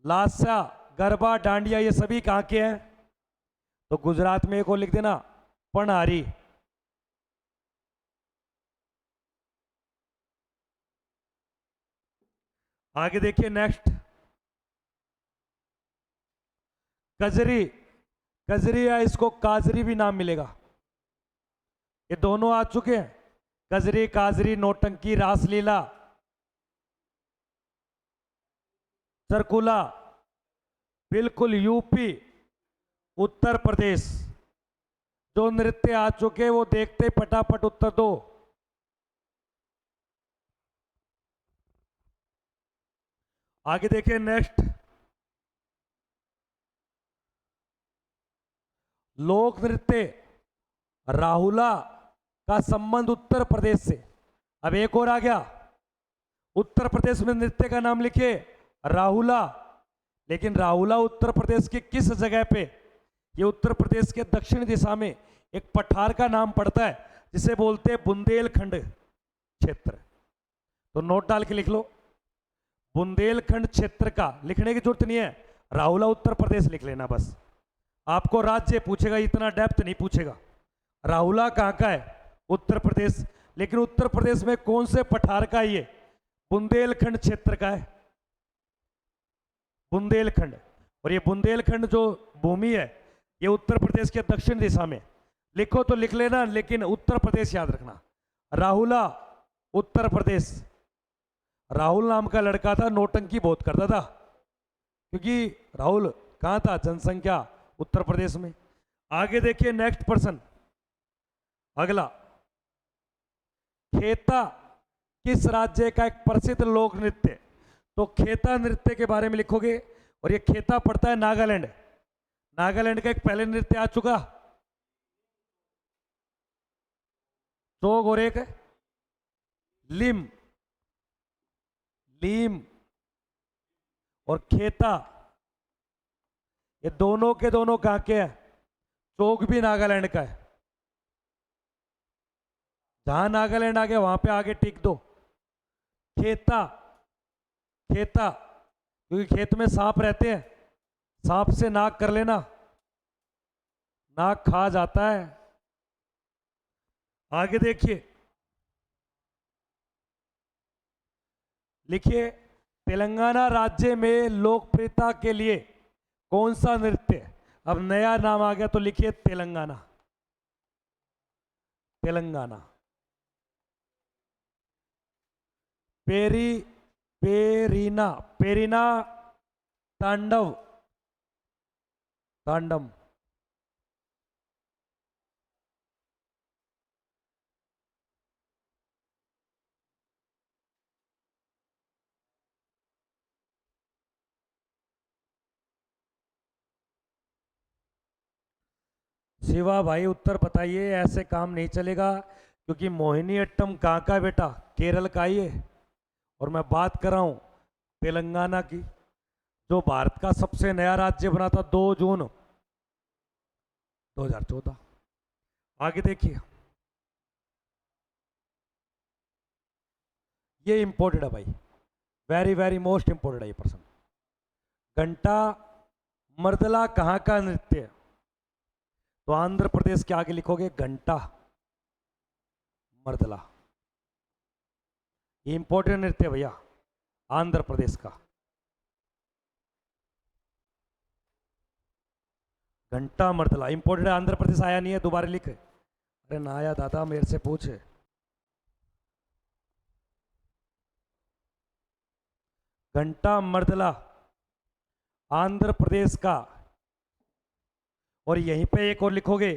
लास्या, गरबा, डांडिया, ये सभी कहां के हैं? तो गुजरात में एक और लिख देना, पणहारी। आगे देखिए नेक्स्ट, कजरी। कजरी या इसको काजरी भी नाम मिलेगा। ये दोनों आ चुके हैं, कजरी, काजरी, नौटंकी, रासलीला, सरकुला। बिल्कुल यूपी, उत्तर प्रदेश। जो नृत्य आ चुके वो देखते फटाफट उत्तर दो। आगे देखिए नेक्स्ट, लोक नृत्य राहुला का संबंध उत्तर प्रदेश से। अब एक और आ गया, उत्तर प्रदेश में नृत्य का नाम लिखिए राहुला। लेकिन राहुला उत्तर प्रदेश के किस जगह पे? ये उत्तर प्रदेश के दक्षिण दिशा में एक पठार का नाम पड़ता है, जिसे बोलते हैं बुंदेलखंड क्षेत्र। तो नोट डाल के लिख लो, बुंदेलखंड क्षेत्र का। लिखने की जरूरत नहीं है, राहुला उत्तर प्रदेश लिख लेना बस। आपको राज्य पूछेगा, इतना डेप्थ नहीं पूछेगा। राहुला कहाँ का है? उत्तर प्रदेश। लेकिन उत्तर प्रदेश में कौन से पठार का है ये? बुंदेलखंड क्षेत्र का है, बुंदेलखंड। और ये बुंदेलखंड जो भूमि है, ये उत्तर प्रदेश के दक्षिण दिशा में। लिखो तो लिख लेना, लेकिन उत्तर प्रदेश याद रखना। राहुला, उत्तर प्रदेश। राहुल नाम का लड़का था, नौटंकी बहुत करता था, क्योंकि राहुल कहाँ था? जनसंख्या उत्तर प्रदेश में। आगे देखिए नेक्स्ट पर्सन, अगला, खेता किस राज्य का एक प्रसिद्ध लोक नृत्य? तो खेता नृत्य के बारे में लिखोगे, और ये खेता पड़ता है नागालैंड। नागालैंड का एक पहले नृत्य आ चुका, चोग, और एक लिम। लीम और खेता, ये दोनों के दोनों कहां के हैं? चोग भी नागालैंड का है। जहां नागालैंड आ गया वहां पे आगे टिक दो। खेता, खेता, क्योंकि खेत में सांप रहते हैं, सांप से नाक कर लेना, नाक खा जाता है। आगे देखिए, लिखिए तेलंगाना राज्य में लोकप्रियता के लिए कौन सा नृत्य? अब नया नाम आ गया, तो लिखिए तेलंगाना। तेलंगाना। पेरी, पेरीना, पेरीना तांडव, तांडम। शिवा भाई उत्तर बताइए, ऐसे काम नहीं चलेगा, क्योंकि मोहिनी अट्टम कहाँ का है बेटा? केरल का ही है। और मैं बात कर रहा हूँ तेलंगाना की, जो भारत का सबसे नया राज्य बना था 2 जून 2014। आगे देखिए, ये इंपॉर्टेंट है भाई, वेरी वेरी मोस्ट इंपॉर्टेंट है ये पर्सन। घंटा मर्दला कहाँ का नृत्य है? तो आंध्र प्रदेश के आगे लिखोगे घंटा मर्दला। ये इंपॉर्टेंट नृत्य है भैया, आंध्र प्रदेश का। घंटा मर्दला इंपॉर्टेंट है, आंध्र प्रदेश आया नहीं है, दोबारा लिख। अरे ना आया दादा, मेरे से पूछे। घंटा मर्दला आंध्र प्रदेश का। और यहीं पे एक और लिखोगे,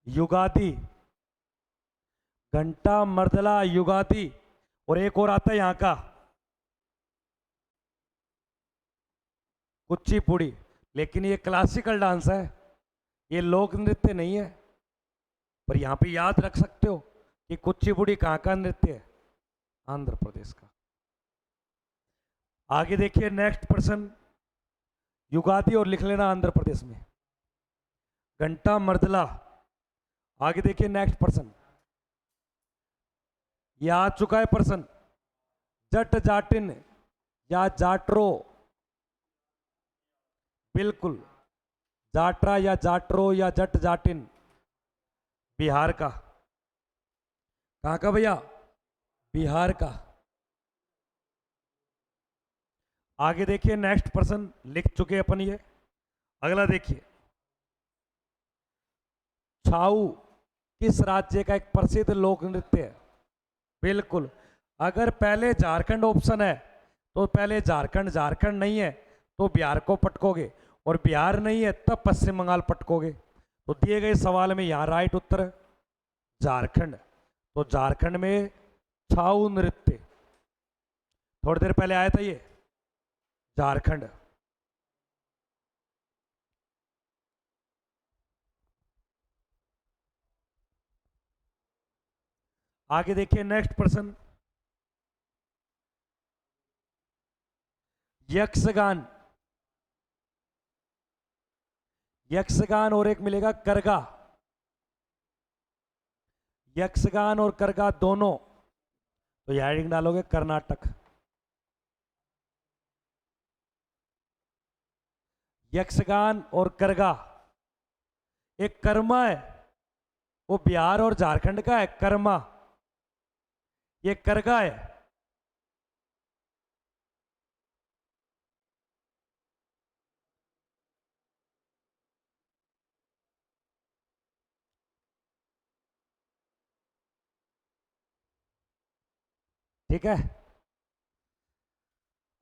युगादि, घंटा मर्दला युगादि, और एक और आता है यहां का कुचिपुड़ी। लेकिन ये क्लासिकल डांस है, ये लोक नृत्य नहीं है। पर यहां पे याद रख सकते हो कि कुचिपुड़ी कहां का नृत्य है, आंध्र प्रदेश का। आगे देखिए नेक्स्ट पर्सन, युगादि और लिख लेना आंध्र प्रदेश में, घंटा मर्दला। आगे देखिए नेक्स्ट पर्सन, ये आ चुका है पर्सन, जट जाटिन या जाटरो, बिल्कुल जाटरा या जाटरो या जट जाटिन, बिहार का। कहां का भैया, बिहार का। आगे देखिए नेक्स्ट पर्सन, लिख चुके अपन ये। अगला देखिए, छाऊ किस राज्य का एक प्रसिद्ध लोक नृत्य है, बिल्कुल। अगर पहले झारखंड ऑप्शन है तो पहले झारखंड, झारखंड नहीं है तो बिहार को पटकोगे, और बिहार नहीं है तब पश्चिम बंगाल पटकोगे। तो दिए गए सवाल में यहां राइट उत्तर है झारखंड। तो झारखंड में छाऊ नृत्य थोड़ी देर पहले आया था ये, झारखंड। आगे देखिए नेक्स्ट पर्सन, यक्षगान, यक्षगान और एक मिलेगा करगा, यक्षगान और करगा दोनों, तो हेडिंग डालोगे कर्नाटक। यक्षगान और करगा, एक कर्मा है वो बिहार और झारखंड का है, कर्मा। ये करगा है, ठीक है।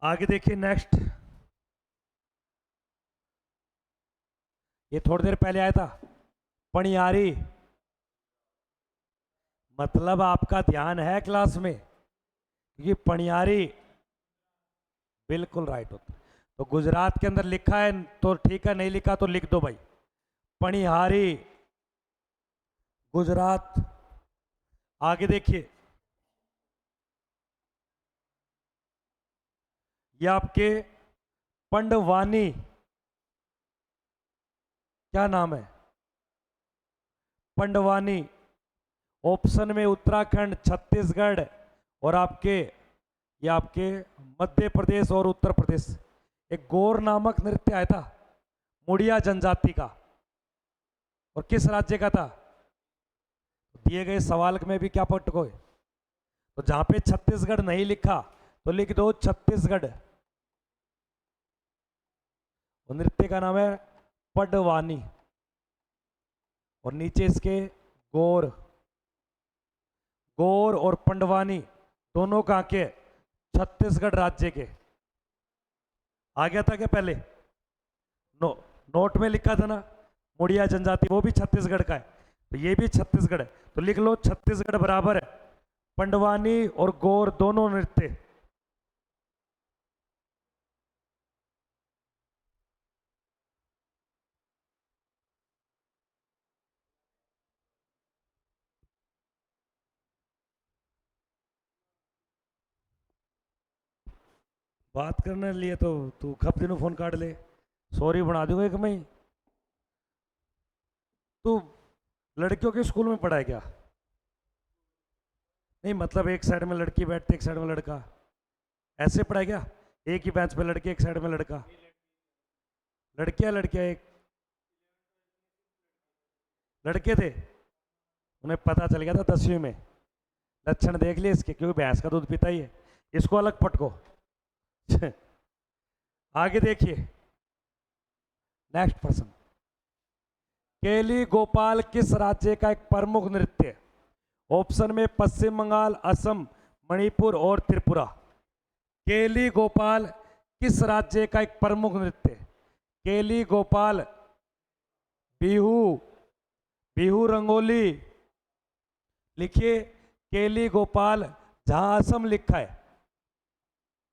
आगे देखिए नेक्स्ट, ये थोड़ी देर पहले आया था, पणियारी। मतलब आपका ध्यान है क्लास में, क्योंकि पणियारी बिल्कुल राइट होता। तो गुजरात के अंदर लिखा है तो ठीक है, नहीं लिखा तो लिख दो भाई, पणिहारी गुजरात। आगे देखिए, ये आपके पंडवानी, क्या नाम है, पंडवानी। ऑप्शन में उत्तराखंड, छत्तीसगढ़ और आपके, ये आपके मध्य प्रदेश और उत्तर प्रदेश। एक गौर नामक नृत्य आया था मुड़िया जनजाति का, और किस राज्य का था, दिए गए सवाल में भी क्या पटकोगे। तो जहां पे छत्तीसगढ़ नहीं लिखा तो लिख दो छत्तीसगढ़। नृत्य का नाम है पडवानी, और नीचे इसके गौर, गौर और पंडवानी दोनों कहां के, छत्तीसगढ़ राज्य के। आ गया था क्या पहले, नोट में लिखा था ना, मुड़िया जनजाति वो भी छत्तीसगढ़ का है, तो ये भी छत्तीसगढ़ है। तो लिख लो छत्तीसगढ़ बराबर है पंडवानी और गौर दोनों नृत्य। बात करने लिए तो तू कब दिनों फोन काट ले, सॉरी बना दूंगा एक मैं। तू लड़कियों के स्कूल में पढ़ा है क्या, नहीं मतलब एक साइड में लड़की बैठती एक साइड में लड़का, ऐसे पढ़ा है क्या, एक ही बेंच पे लड़के एक साइड में लड़का, लड़कियां लड़कियां एक, लड़के थे, उन्हें पता चल गया था 10वीं में, लक्षण देख लिए इसके, क्योंकि भैंस का दूध पीता ही है, इसको अलग पटको। आगे देखिए नेक्स्ट पर्सन, केली गोपाल किस राज्य का एक प्रमुख नृत्य है। ऑप्शन में पश्चिम बंगाल, असम, मणिपुर और त्रिपुरा। केली गोपाल किस राज्य का एक प्रमुख नृत्य है। केली गोपाल बिहू, बिहू रंगोली लिखिए, केली गोपाल, जहां असम लिखा है,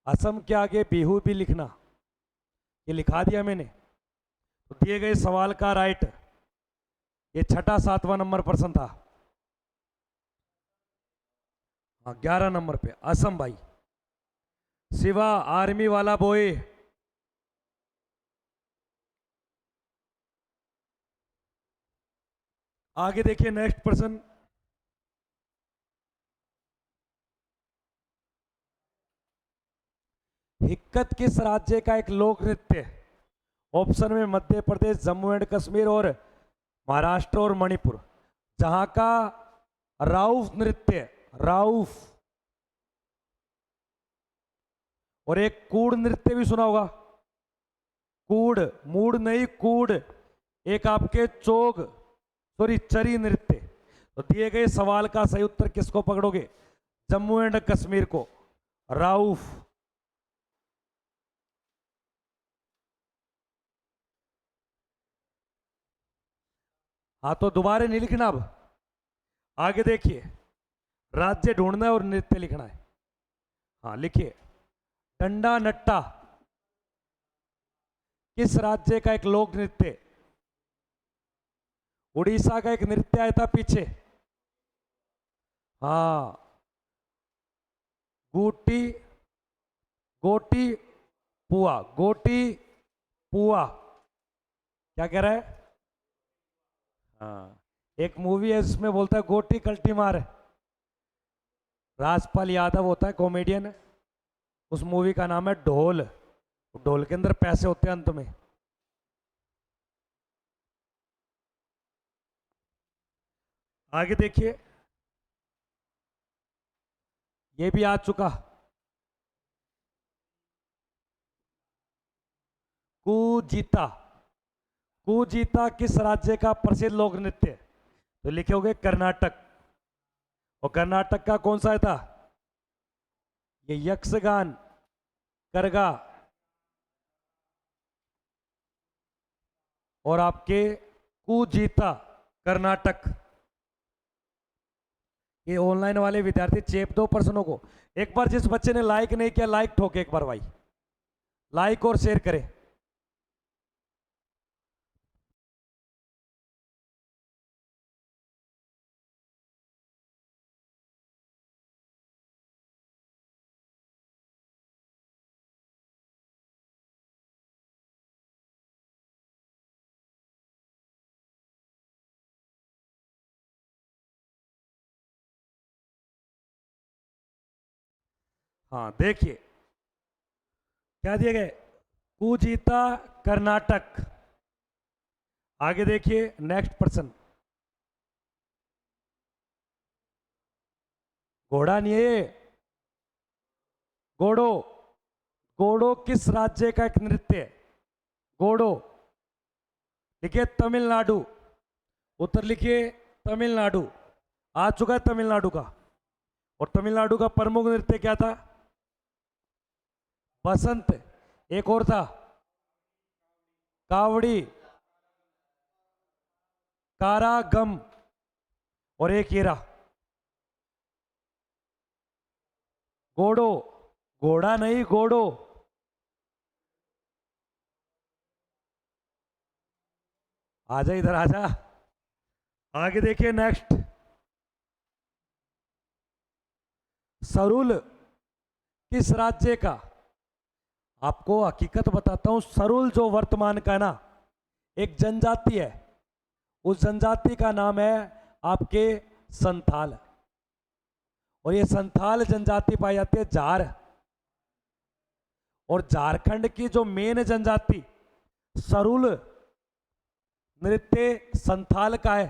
असम के आगे बिहू भी लिखना, ये लिखा दिया मैंने। तो दिए गए सवाल का राइट, ये छठा 7वां नंबर प्रश्न था। हाँ 11 नंबर पे असम भाई। शिवा आर्मी वाला बॉय। आगे देखिए नेक्स्ट प्रश्न। हिक्कत किस राज्य का एक लोक नृत्य है? ऑप्शन में मध्य प्रदेश, जम्मू एंड कश्मीर और महाराष्ट्र और मणिपुर। जहां का राउफ नृत्य, राउफ। और एक कूड़ नृत्य भी सुना होगा, कूड़, मूड नहीं कूड़। एक आपके चोग, सॉरी चरी नृत्य। तो दिए गए सवाल का सही उत्तर किसको पकड़ोगे? जम्मू एंड कश्मीर को, राउफ। हाँ तो दोबारा नहीं लिखना अब, आगे देखिए, राज्य ढूंढना है और नृत्य लिखना है। हाँ लिखिए, डंडा नट्टा किस राज्य का एक लोक नृत्य? उड़ीसा का एक नृत्य आया था पीछे। हाँ, गोटी, गोटी पुआ, गोटी पुआ, क्या कह रहा है? हाँ, एक मूवी है जिसमें बोलता है गोटी कल्टी मार। राजपाल यादव होता है कॉमेडियन, उस मूवी का नाम है ढोल। ढोल के अंदर पैसे होते हैं अंत में। आगे देखिए, ये भी आ चुका, कुजीता। कुजीता किस राज्य का प्रसिद्ध लोक नृत्य? तो लिखे होगे कर्नाटक। और कर्नाटक का कौन सा है था? ये यक्षगान, करगा और आपके कुजीता, कर्नाटक। ये ऑनलाइन वाले विद्यार्थी चेप दो प्रश्नों को। एक बार जिस बच्चे ने लाइक नहीं किया, लाइक ठोके एक बार भाई, लाइक और शेयर करें। हाँ देखिए क्या दिए गए, कुजीता कर्नाटक। आगे देखिए नेक्स्ट प्रश्न, घोड़ा नहीं है ये, घोड़ो। घोड़ो किस राज्य का एक नृत्य है? घोड़ो लिखिए तमिलनाडु, उत्तर लिखिए तमिलनाडु। आ चुका है तमिलनाडु का। और तमिलनाडु का प्रमुख नृत्य क्या था? बसंत। एक और था, कावड़ी, कारागम और एक हीरा। घोड़ो, घोड़ा नहीं घोड़ो। आजा इधर आजा। आगे देखिए नेक्स्ट, सरुल किस राज्य का? आपको हकीकत बताता हूं, सरुल जो वर्तमान का है ना, एक जनजाति है, उस जनजाति का नाम है आपके संथाल। और ये संथाल जनजाति पाई जाती है झार। और झारखंड की जो मेन जनजाति सरुल नृत्य संथाल का है।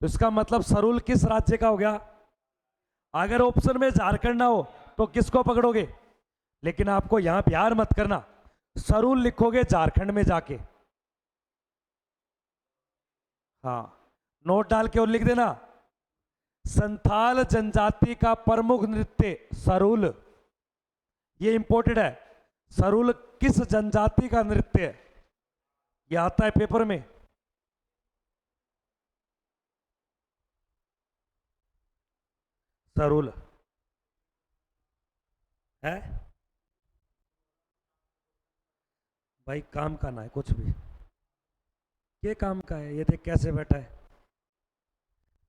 तो इसका मतलब सरुल किस राज्य का हो गया? अगर ऑप्शन में झारखंड ना हो तो किसको पकड़ोगे? लेकिन आपको यहां बिहार मत करना, सरुल लिखोगे झारखंड में जाके। हाँ नोट डाल के और लिख देना, संथाल जनजाति का प्रमुख नृत्य सरुल। ये इंपॉर्टेंट है, सरुल किस जनजाति का नृत्य है, ये आता है पेपर में। सरुल है भाई, काम का ना है कुछ भी। ये काम का है, ये देख कैसे बैठा है,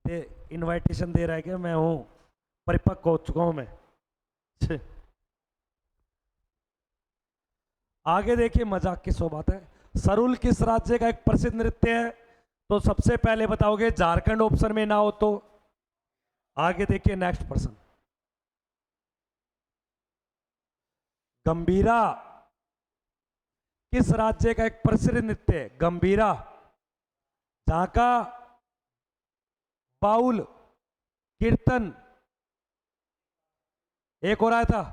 ये इनविटेशन दे रहा है कि मैं हूं, परिपक्व हो चुका हूं मैं। छे। आगे देखिए, मजाक की सो बात है। सरुल किस राज्य का एक प्रसिद्ध नृत्य है? तो सबसे पहले बताओगे झारखंड, ऑप्शन में ना हो तो। आगे देखिए नेक्स्ट पर्सन। गंभीरा किस राज्य का एक प्रसिद्ध नृत्य है? गंभीरा, जहां का बाउल, कीर्तन, एक और आया था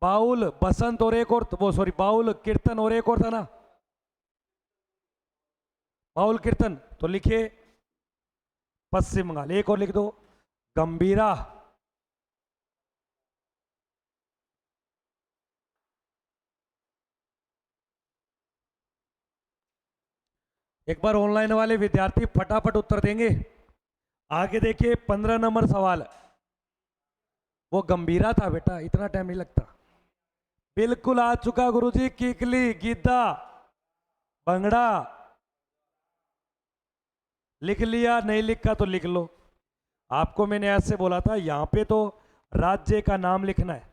बाउल बसंत, और एक और वो सॉरी बाउल कीर्तन, और एक और था ना बाउल कीर्तन। तो लिखिए पश्चिम बंगाल। एक और लिख दो, गंभीरा। एक बार ऑनलाइन वाले विद्यार्थी फटाफट उत्तर देंगे। आगे देखिए 15 नंबर सवाल। वो गंभीरा था बेटा, इतना टाइम नहीं लगता। बिल्कुल आ चुका गुरुजी। कीकली, गीता, भंगड़ा। लिख लिया? नहीं लिखा तो लिख लो। आपको मैंने ऐसे बोला था, यहां पे तो राज्य का नाम लिखना है,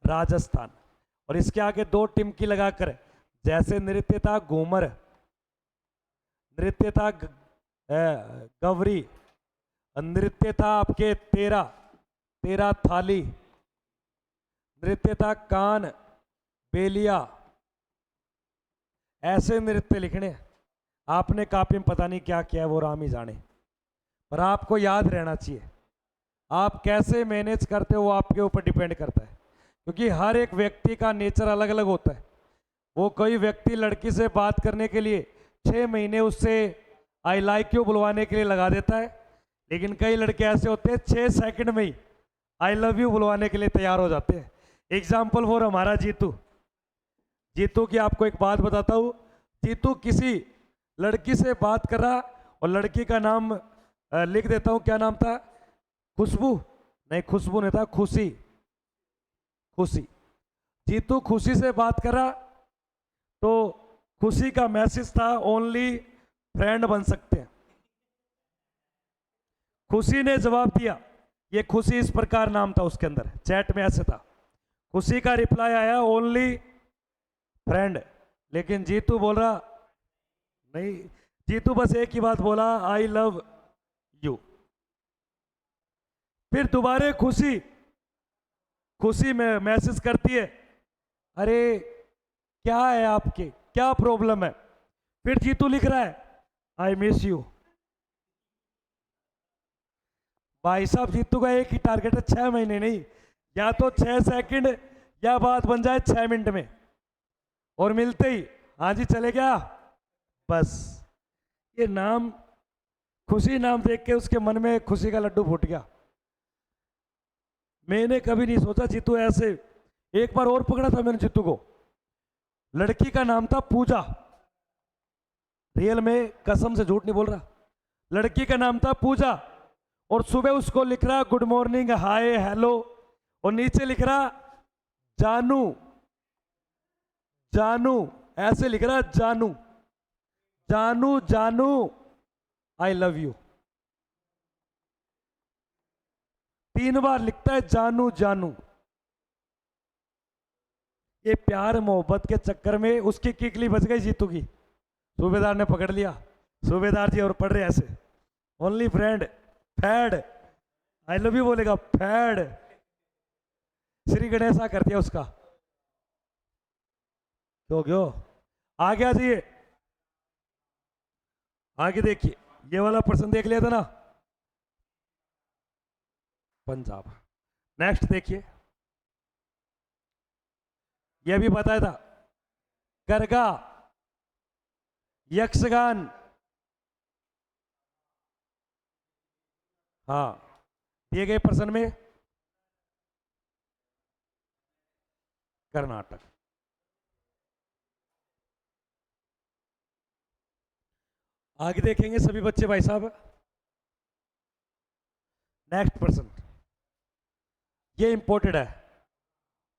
राजस्थान, और इसके आगे दो टिमकी लगाकर, जैसे नृत्य था घूमर, नृत्य था गवरी, नृत्य था आपके तेरा, तेरा थाली, नृत्य था कान बेलिया। ऐसे नृत्य लिखने। आपने कापी में पता नहीं क्या किया है, वो राम ही जाने, पर आपको याद रहना चाहिए। आप कैसे मैनेज करते हो वो आपके ऊपर डिपेंड करता है, क्योंकि हर एक व्यक्ति का नेचर अलग अलग होता है। वो कोई व्यक्ति लड़की से बात करने के लिए 6 महीने उससे आई लाइक यू बुलवाने के लिए लगा देता है, लेकिन कई लड़के ऐसे होते हैं 6 सेकंड में ही आई लव यू बुलवाने के लिए तैयार हो जाते हैं। एग्जाम्पल फॉर हमारा जीतू। जीतू की आपको एक बात बताता हूँ। जीतू किसी लड़की से बात कर रहा, और लड़की का नाम लिख देता हूँ, क्या नाम था? खुशबू? नहीं, खुशबू नहीं था, खुशी, खुशी। जीतू खुशी से बात कर रहा, तो खुशी का मैसेज था ओनली फ्रेंड बन सकते हैं। खुशी ने जवाब दिया, ये खुशी इस प्रकार नाम था उसके अंदर, चैट में ऐसे था। खुशी का रिप्लाई आया ओनली फ्रेंड, लेकिन जीतू बोल रहा नहीं। जीतू बस एक ही बात बोला, आई लव यू। फिर दोबारा खुशी, खुशी में मैसेज करती है, अरे क्या है आपके, क्या प्रॉब्लम है? फिर जीतू लिख रहा है, आई मिस यू। भाई साहब, जीतू का एक ही टारगेट है, 6 महीने नहीं, या तो 6 सेकंड, या बात बन जाए 6 मिनट में, और मिलते ही हाँ जी चले गया, बस। ये नाम, खुशी नाम देख के उसके मन में खुशी का लड्डू फूट गया। मैंने कभी नहीं सोचा जीतू ऐसे। एक बार और पकड़ा था मैंने जीतू को, लड़की का नाम था पूजा, रियल में कसम से झूठ नहीं बोल रहा, लड़की का नाम था पूजा, और सुबह उसको लिख रहा गुड मॉर्निंग, हाय, हेलो, और नीचे लिख रहा जानू, जानू, ऐसे लिख रहा जानू, जानू, जानू, आई लव यू। 3 बार लिखता है जानू, जानू। ये प्यार मोहब्बत के चक्कर में उसकी किकली बच गई जीतू की। सूबेदार ने पकड़ लिया, सूबेदार जी और पढ़ रहे ऐसे, ओनली फ्रेंड, फैड, आई लव यू बोलेगा, फैड। श्री गणेशा कर दिया उसका। तो क्यों आ गया जी? आगे देखिए, ये वाला प्रश्न देख लिया था ना, पंजाब। नेक्स्ट देखिए, ये भी बताया था, गरगा, यक्षगान, हाँ, दिए गए प्रश्न में कर्नाटक। आगे देखेंगे सभी बच्चे भाई साहब, नेक्स्ट पर्सन, ये इंपोर्टेड है।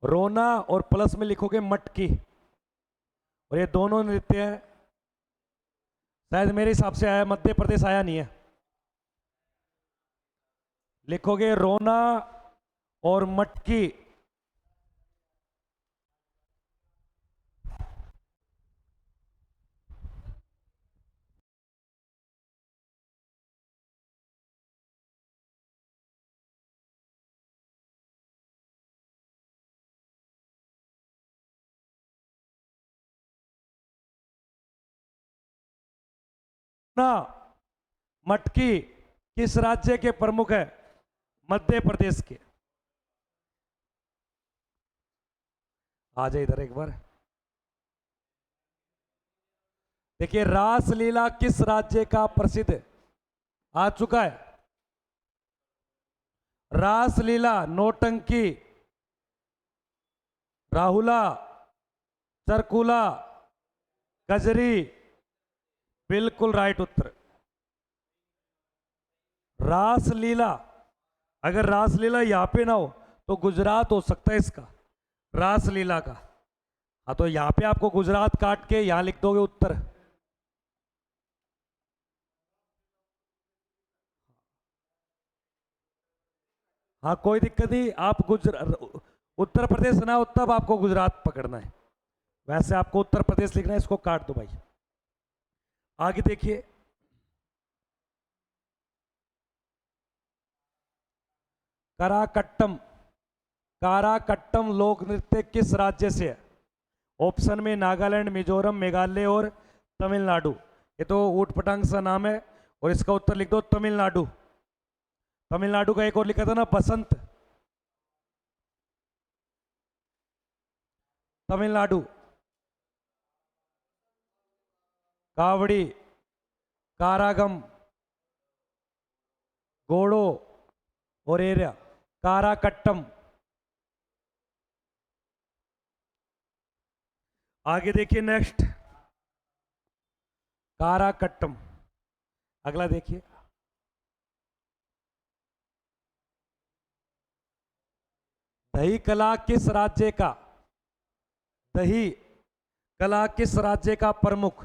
रोना और प्लस में लिखोगे मटकी, और ये दोनों नृत्य हैं, शायद मेरे हिसाब से आया, मध्य प्रदेश आया नहीं है। लिखोगे रोना और मटकी। ना मटकी किस राज्य के प्रमुख है? मध्य प्रदेश के। आ जाए इधर एक बार। देखिए रासलीला किस राज्य का प्रसिद्ध है? आ चुका है। रासलीला, नौटंकी, राहुला, चरकुला, कजरी, बिल्कुल राइट उत्तर। रासलीला, अगर रासलीला यहां पे ना हो तो गुजरात हो सकता है इसका, रासलीला का। हाँ तो यहां पे आपको गुजरात काट के यहां लिख दोगे उत्तर। हाँ कोई दिक्कत नहीं, आप उत्तर प्रदेश ना हो तब आपको गुजरात पकड़ना है, वैसे आपको उत्तर प्रदेश लिखना है, इसको काट दो भाई। आगे देखिए, कराकट्टम, काराकट्टम लोक नृत्य किस राज्य से है? ऑप्शन में नागालैंड, मिजोरम, मेघालय और तमिलनाडु। ये तो ऊट पटांग सा नाम है, और इसका उत्तर लिख दो तमिलनाडु। तमिलनाडु का एक और लिखा था ना, बसंत, तमिलनाडु। कावड़ी, कारागम, गोड़ो और एरिया, काराकट्टम। आगे देखिए नेक्स्ट, काराकट्टम। अगला देखिए, दही कला किस राज्य का, दही कला किस राज्य का प्रमुख?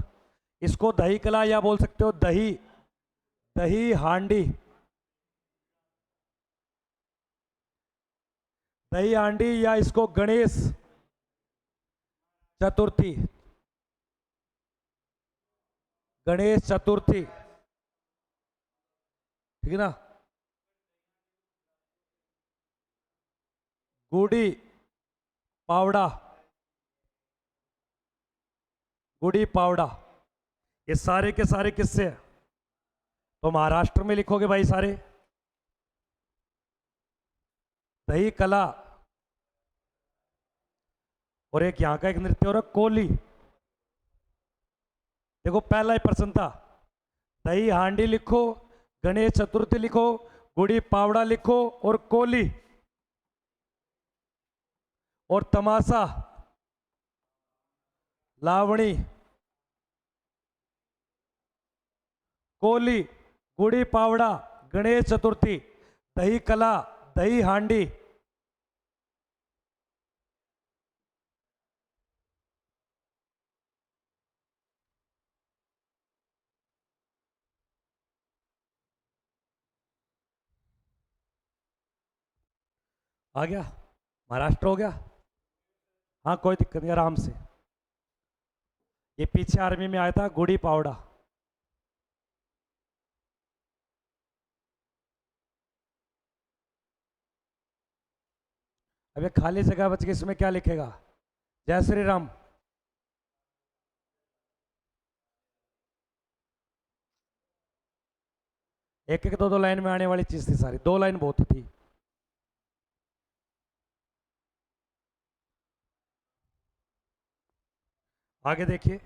इसको दही कला या बोल सकते हो दही, दही हांडी, दही हांडी, या इसको गणेश चतुर्थी, गणेश चतुर्थी, ठीक है ना। गुड़ी पावड़ा, गुड़ी पावड़ा, ये सारे के सारे किससे है? तो महाराष्ट्र में लिखोगे भाई सारे। दही कला, और एक यहां का एक नृत्य हो रहा है कोली। देखो पहला ही प्रश्न था, दही हांडी लिखो, गणेश चतुर्थी लिखो, गुड़ी पावड़ा लिखो, और कोली और तमाशा, लावणी, कोली, गुड़ी पावड़ा, गणेश चतुर्थी, दही कला, दही हांडी। आ गया, महाराष्ट्र हो गया। हाँ कोई दिक्कत नहीं, आराम से। ये पीछे आर्मी में आया था गुड़ी पावड़ा। अब ये खाली जगह बच गई, इसमें क्या लिखेगा? जय श्री राम। एक एक दो दो लाइन में आने वाली चीज थी सारी, दो लाइन बहुत थी। आगे देखिए,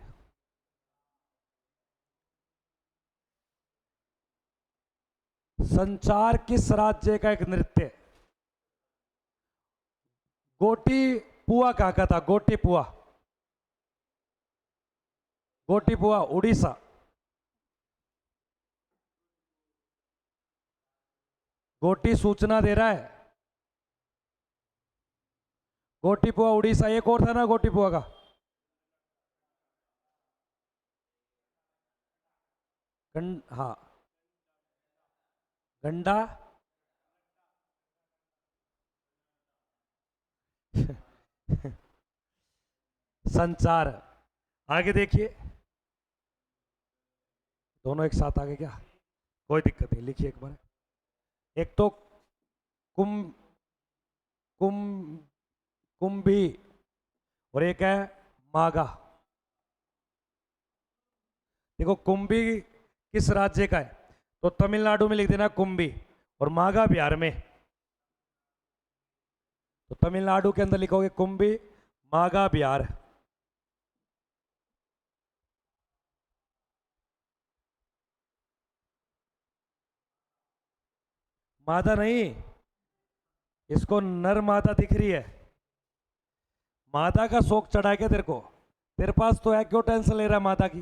संचार किस राज्य का एक नृत्य है? गोटी पुआ कहाँ का था? गोटी पुआ, गोटी पुआ उड़ीसा, गोटी सूचना दे रहा है। गोटीपुआ उड़ीसा, एक और था ना गोटीपुआ का। हाँ, गंडा। संचार। आगे देखिए, दोनों एक साथ आगे क्या, कोई दिक्कत नहीं, लिखिए एक बार। एक तो कुम कुम कुंभी और एक है मागा। देखो कुंभी किस राज्य का है, तो तमिलनाडु में लिख देना कुंभी, और मागा बिहार में। तो तमिलनाडु के अंदर लिखोगे कुंभी, मागा बिहार। मादा नहीं, इसको नर मादा दिख रही है। मादा का शौक चढ़ा के तेरे को, तेरे पास तो है, क्यों टेंशन ले रहा है मादा की।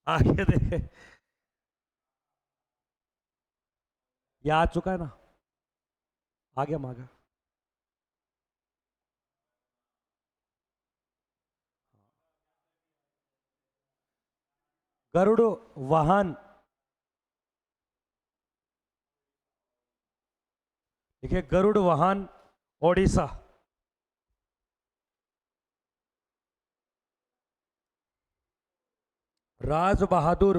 आगे देखे, ये आ चुका है ना, आ गया मागा। गरुड़ वाहन, देखिए गरुड़ वाहन ओडिशा। राज बहादुर,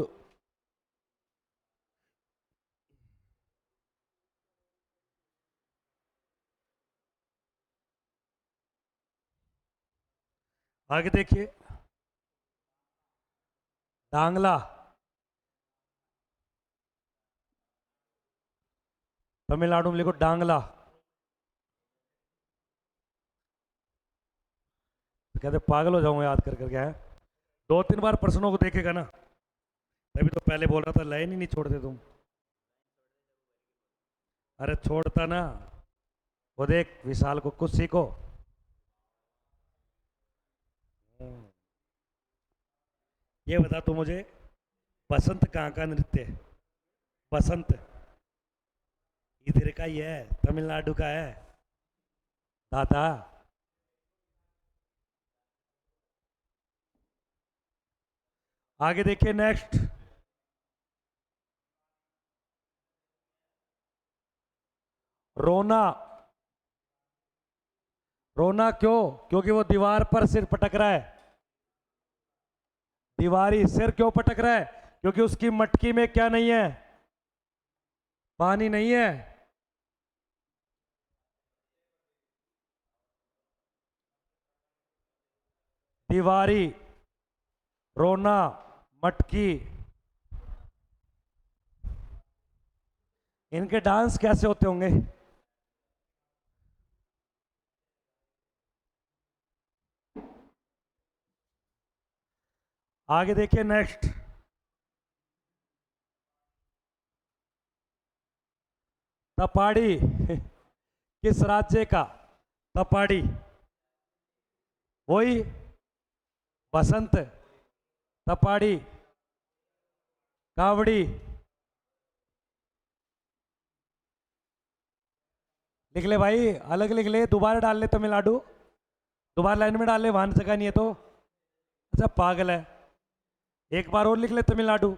आगे देखिए, डांगला, तमिलनाडु में लिखो डांगला। तो कहते पागल हो जाऊंगा याद कर करके है। दो तीन बार प्रश्नों को देखेगा ना, तभी तो पहले बोल रहा था लाइन ही नहीं छोड़ते तुम। अरे छोड़ता ना, वो देख विशाल को कुछ सीखो। ये बता तू मुझे, बसंत कहाँ का नृत्य है? बसंत इधर का ही है, तमिलनाडु का है दादा। आगे देखिए नेक्स्ट, रोना। रोना क्यों? क्योंकि वो दीवार पर सिर पटक रहा है। दीवारी सिर क्यों पटक रहा है? क्योंकि उसकी मटकी में क्या नहीं है, पानी नहीं है। दीवारी, रोना, मटकी, इनके डांस कैसे होते होंगे? आगे देखिए नेक्स्ट, तपाड़ी। किस राज्य का? तपाड़ी, वही बसंत, तपाड़ी, कावड़ी। लिख ले भाई, अलग लिख ले, दोबारा डाल ले तमिलनाडु, दोबारा लाइन में डाल ले, वहां जगह नहीं है तो। अच्छा पागल है, एक बार और लिख ले तमिलनाडु।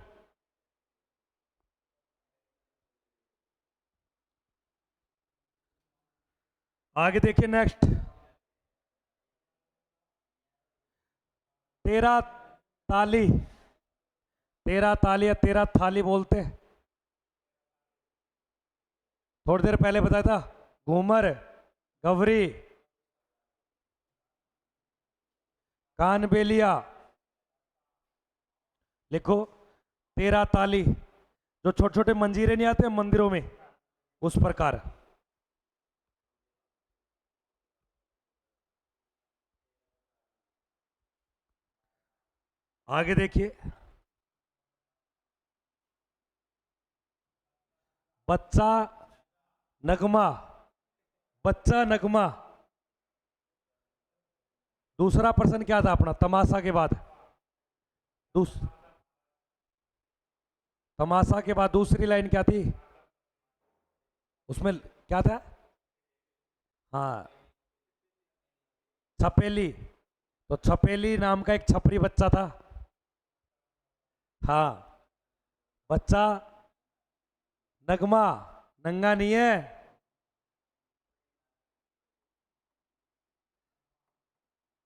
आगे देखिए नेक्स्ट, तेरा ताली। तेरा ताली या तेरा थाली बोलते, थोड़ी देर पहले बताया था, घूमर, गवरी, कानबेलिया। लिखो तेरा ताली, जो छोटे छोटे मंजीरे नहीं आते मंदिरों में, उस प्रकार। आगे देखिए, बच्चा नगमा, बच्चा नगमा, दूसरा प्रश्न क्या था अपना तमाशा के बाद? दूस तमाशा के बाद दूसरी लाइन क्या थी उसमें? क्या था? हाँ, छपेली। तो छपेली नाम का एक छपरी बच्चा था। हाँ, बच्चा नगमा, नंगा नहीं है।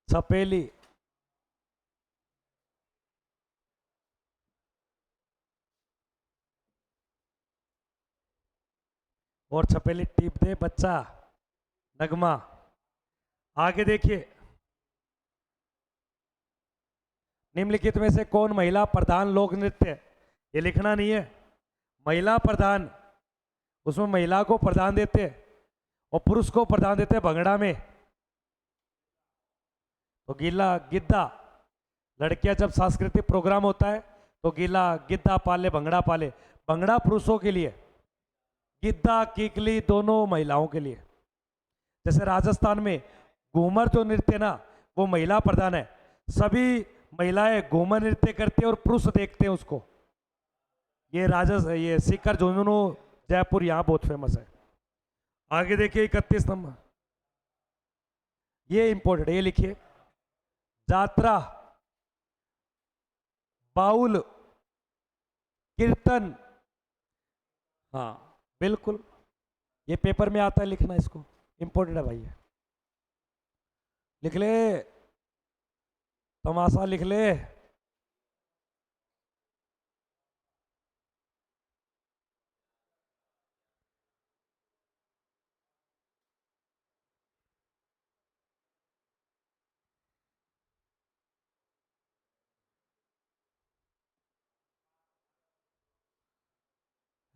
छपेली। और छपेली टीप दे बच्चा नगमा। आगे देखिए, निम्नलिखित में से कौन महिला प्रधान लोक नृत्य है? ये लिखना नहीं है। महिला प्रधान, उसमें महिला को प्रधान देते हैं और पुरुष को प्रधान देते हैं भंगड़ा में। तो गीला गिद्दा, लड़कियां जब सांस्कृतिक प्रोग्राम होता है तो गीला गिद्दा पाले भंगड़ा पाले। भंगड़ा पुरुषों के लिए, गिद्दा कीकली दोनों महिलाओं के लिए। जैसे राजस्थान में घूमर जो नृत्य ना वो महिला प्रधान है। सभी महिलाएं घूमर नृत्य करती है और पुरुष देखते हैं उसको। ये ये सीकर झुंझुनू जयपुर यहाँ बहुत फेमस है। आगे देखिए 31 नंबर, ये इंपॉर्टेंट, ये लिखिए। जात्रा, बाउल, कीर्तन। हाँ बिल्कुल, ये पेपर में आता है लिखना, इसको इंपॉर्टेंट है भाई ये। लिख ले, तमाशा लिख ले।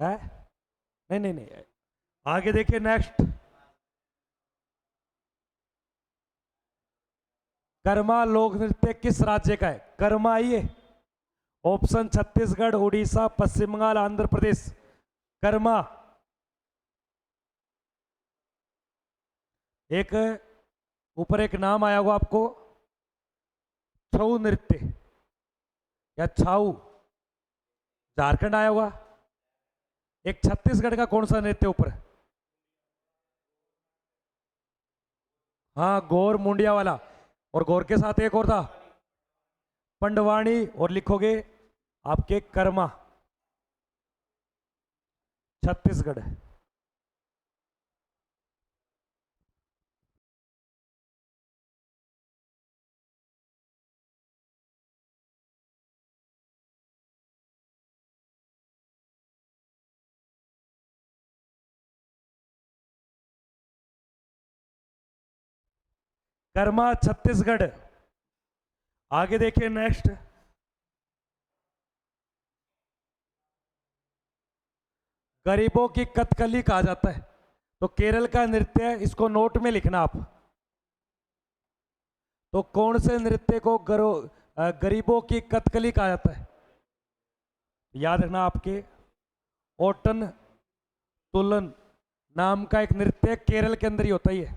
है? नहीं नहीं नहीं, आगे देखिए नेक्स्ट। कर्मा लोक नृत्य किस राज्य का है? कर्मा आइए, ऑप्शन छत्तीसगढ़, उड़ीसा, पश्चिम बंगाल, आंध्र प्रदेश। कर्मा एक ऊपर एक नाम आया होगा आपको, छऊ नृत्य या छाऊ, झारखंड आया होगा। एक छत्तीसगढ़ का कौन सा नृत्य ऊपर? हाँ, गौर मुंडिया वाला। और गौर के साथ एक और था पंडवाणी। और लिखोगे आपके कर्मा, छत्तीसगढ़। कर्मा छत्तीसगढ़। आगे देखिए नेक्स्ट, गरीबों की कथकली कहा जाता है। तो केरल का नृत्य है, इसको नोट में लिखना आप। तो कौन से नृत्य को गरीबों की कथकली कहा जाता है? याद रखना आपके, ओटन तुलन नाम का एक नृत्य केरल के अंदर ही होता ही है।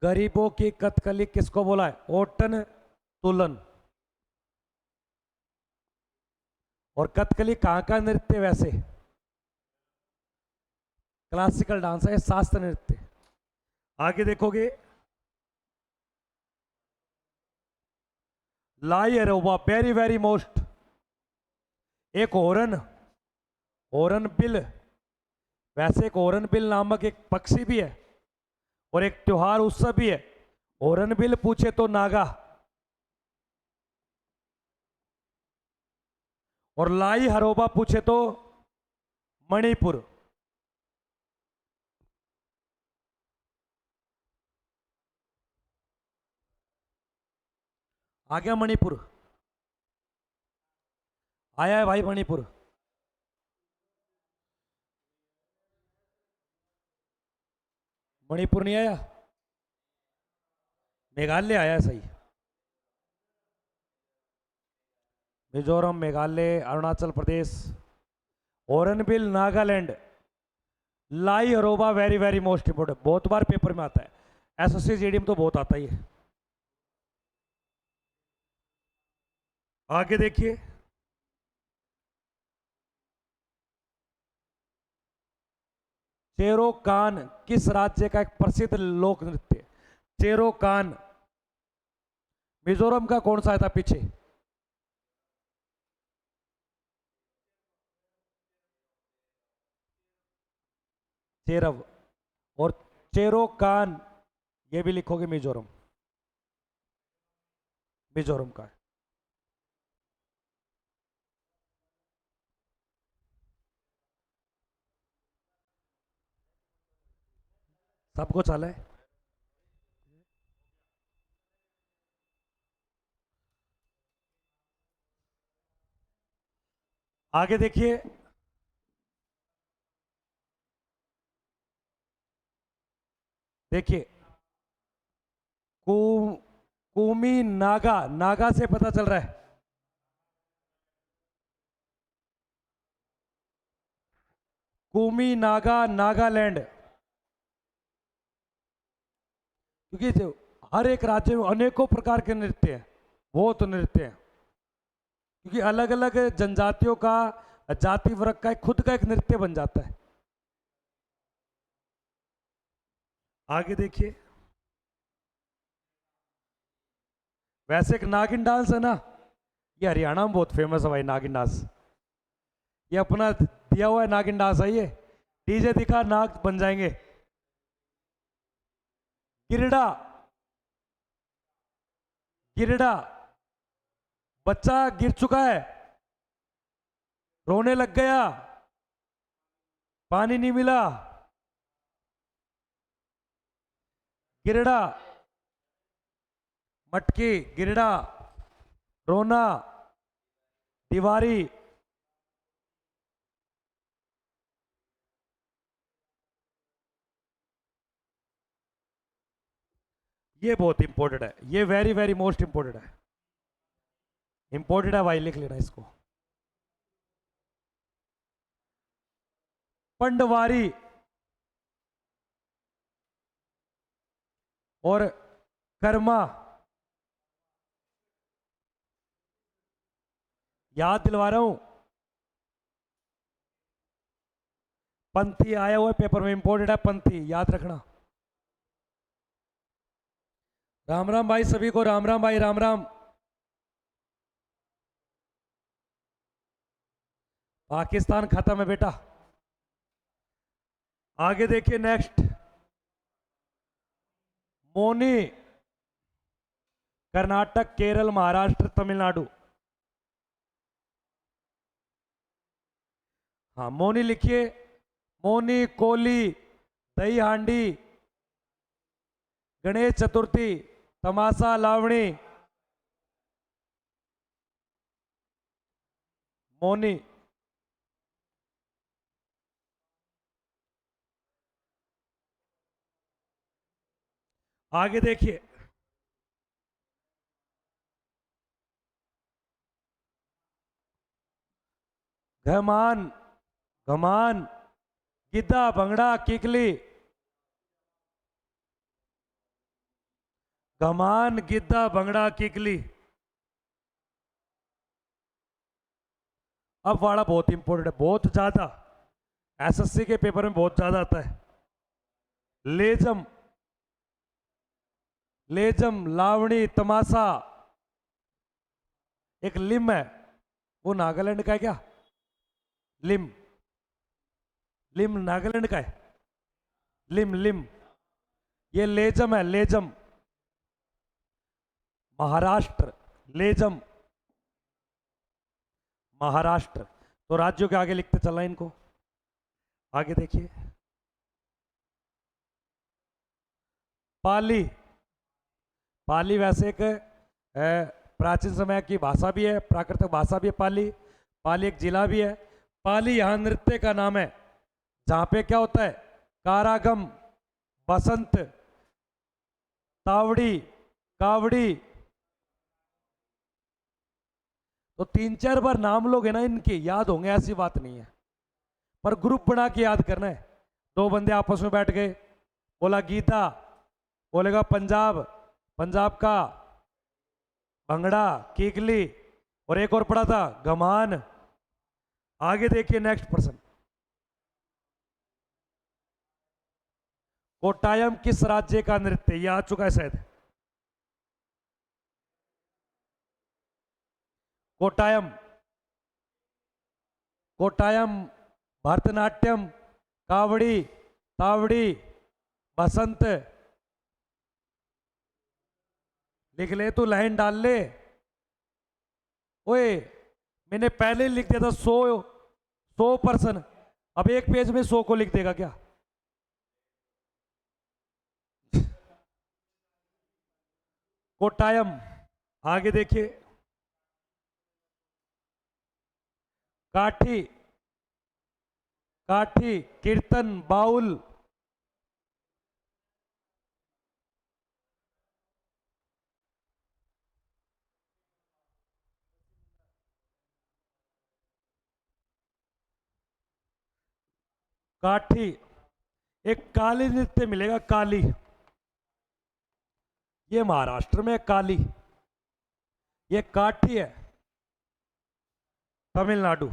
गरीबों की कथकली किसको बोला है? ओटन तुलन। और कथकली कहां का नृत्य? वैसे क्लासिकल डांस है, शास्त्र नृत्य। आगे देखोगे, लाई अरोबा, वेरी वेरी मोस्ट। एक होरन, होरन बिल, वैसे एक होरन बिल नामक एक पक्षी भी है और एक त्योहार उत्सव भी है। होरन बिल पूछे तो नागा, और लाई हरोबा पूछे तो मणिपुर। आ गया मणिपुर, आया है भाई मणिपुर। मणिपुर नहीं आया? मेघालय आया सही। मिजोरम, मेघालय, अरुणाचल प्रदेश, हॉर्नबिल, नागालैंड, लाई अरोबा, वेरी वेरी मोस्ट इंपोर्टेंट, बहुत बार पेपर में आता है। एसएससी जीडी में तो बहुत आता ही है। आगे देखिए, चेरो कान किस राज्य का एक प्रसिद्ध लोक नृत्य? चेरो कान मिजोरम का कौन सा था पीछे? चेरव। और चेरो कान ये भी लिखोगे मिजोरम, मिजोरम का है। सबको चाला है। आगे देखिए, देखिए कु, कुमी नागा, नागा से पता चल रहा है। कुमी नागा, नागालैंड, क्योंकि जो हर एक राज्य में अनेकों प्रकार के नृत्य हैं, बहुत नृत्य हैं, क्योंकि अलग अलग जनजातियों का, जाति वर्ग का एक खुद का एक नृत्य बन जाता है। आगे देखिए, वैसे एक नागिन डांस है ना, ये हरियाणा में बहुत फेमस है भाई, नागिन डांस। ये अपना दिया हुआ है नागिन डांस है ये। डीजे दिखा, नाग बन जाएंगे। गिरडा, गिरडा, बच्चा गिर चुका है, रोने लग गया, पानी नहीं मिला। गिरडा, मटकी, गिरडा, रोना, दीवारी। ये बहुत इंपॉर्टेंट है, ये वेरी वेरी मोस्ट इंपॉर्टेंट है, इंपॉर्टेंट है भाई, लिख लेना इसको। पंडवारी और कर्मा, याद दिलवा रहा हूं, पंथी आया हुआ है पेपर में, इंपॉर्टेंट है पंथी, याद रखना। राम राम भाई सभी को, राम राम भाई, राम राम। पाकिस्तान खत्म है बेटा। आगे देखिए, नेक्स्ट, मोनी, कर्नाटक, केरल, महाराष्ट्र, तमिलनाडु। हाँ मोनी लिखिए, मोनी, कोली, दही हांडी, गणेश चतुर्थी, तमाशा, लावणी, मोनी। आगे देखिए, घमान, घमान, गिद्दा, भंगड़ा, किकली। घमान, गिद्दा, भंगड़ा, किकली। अब वाला बहुत इंपॉर्टेंट है, बहुत ज्यादा, एसएससी के पेपर में बहुत ज्यादा आता है। लेजम, लेजम, लावणी, तमाशा। एक लिम है, वो नागालैंड का है क्या? लिम, लिम नागालैंड का है, लिम, लिम। ये लेजम है, लेजम, महाराष्ट्र, लेजम, महाराष्ट्र। तो राज्यों के आगे लिखते चलना इनको। आगे देखिए, पाली, पाली वैसे एक प्राचीन समय की भाषा भी है, प्राकृतिक भाषा भी है पाली। पाली एक जिला भी है। पाली यहां नृत्य का नाम है, जहां पे क्या होता है, कारागम, बसंत, तावड़ी, कावड़ी। तो 3-4 बार नाम लोगे ना इनके, याद होंगे, ऐसी बात नहीं है, पर ग्रुप बना के याद करना है। दो बंदे आपस में बैठ गए, बोला गीता, बोलेगा पंजाब, पंजाब का भंगड़ा, कीकली, और एक और पड़ा था गमान। आगे देखिए नेक्स्ट पर्सन। कोट्टायम किस राज्य का नृत्य? ये आ चुका है शायद। कोट्टायम, कोट्टायम, भरतनाट्यम, कावड़ी, तावड़ी, बसंत। लिख ले, तू लाइन डाल ले। ओए, मैंने पहले ही लिख दिया था 100% अब एक पेज में 100 को लिख देगा क्या? कोट्टायम। आगे देखिए, काठी, काठी, कीर्तन, बाउल। काठी। एक काली नृत्य मिलेगा, काली। ये महाराष्ट्र में काली। ये काठी है, तमिलनाडु।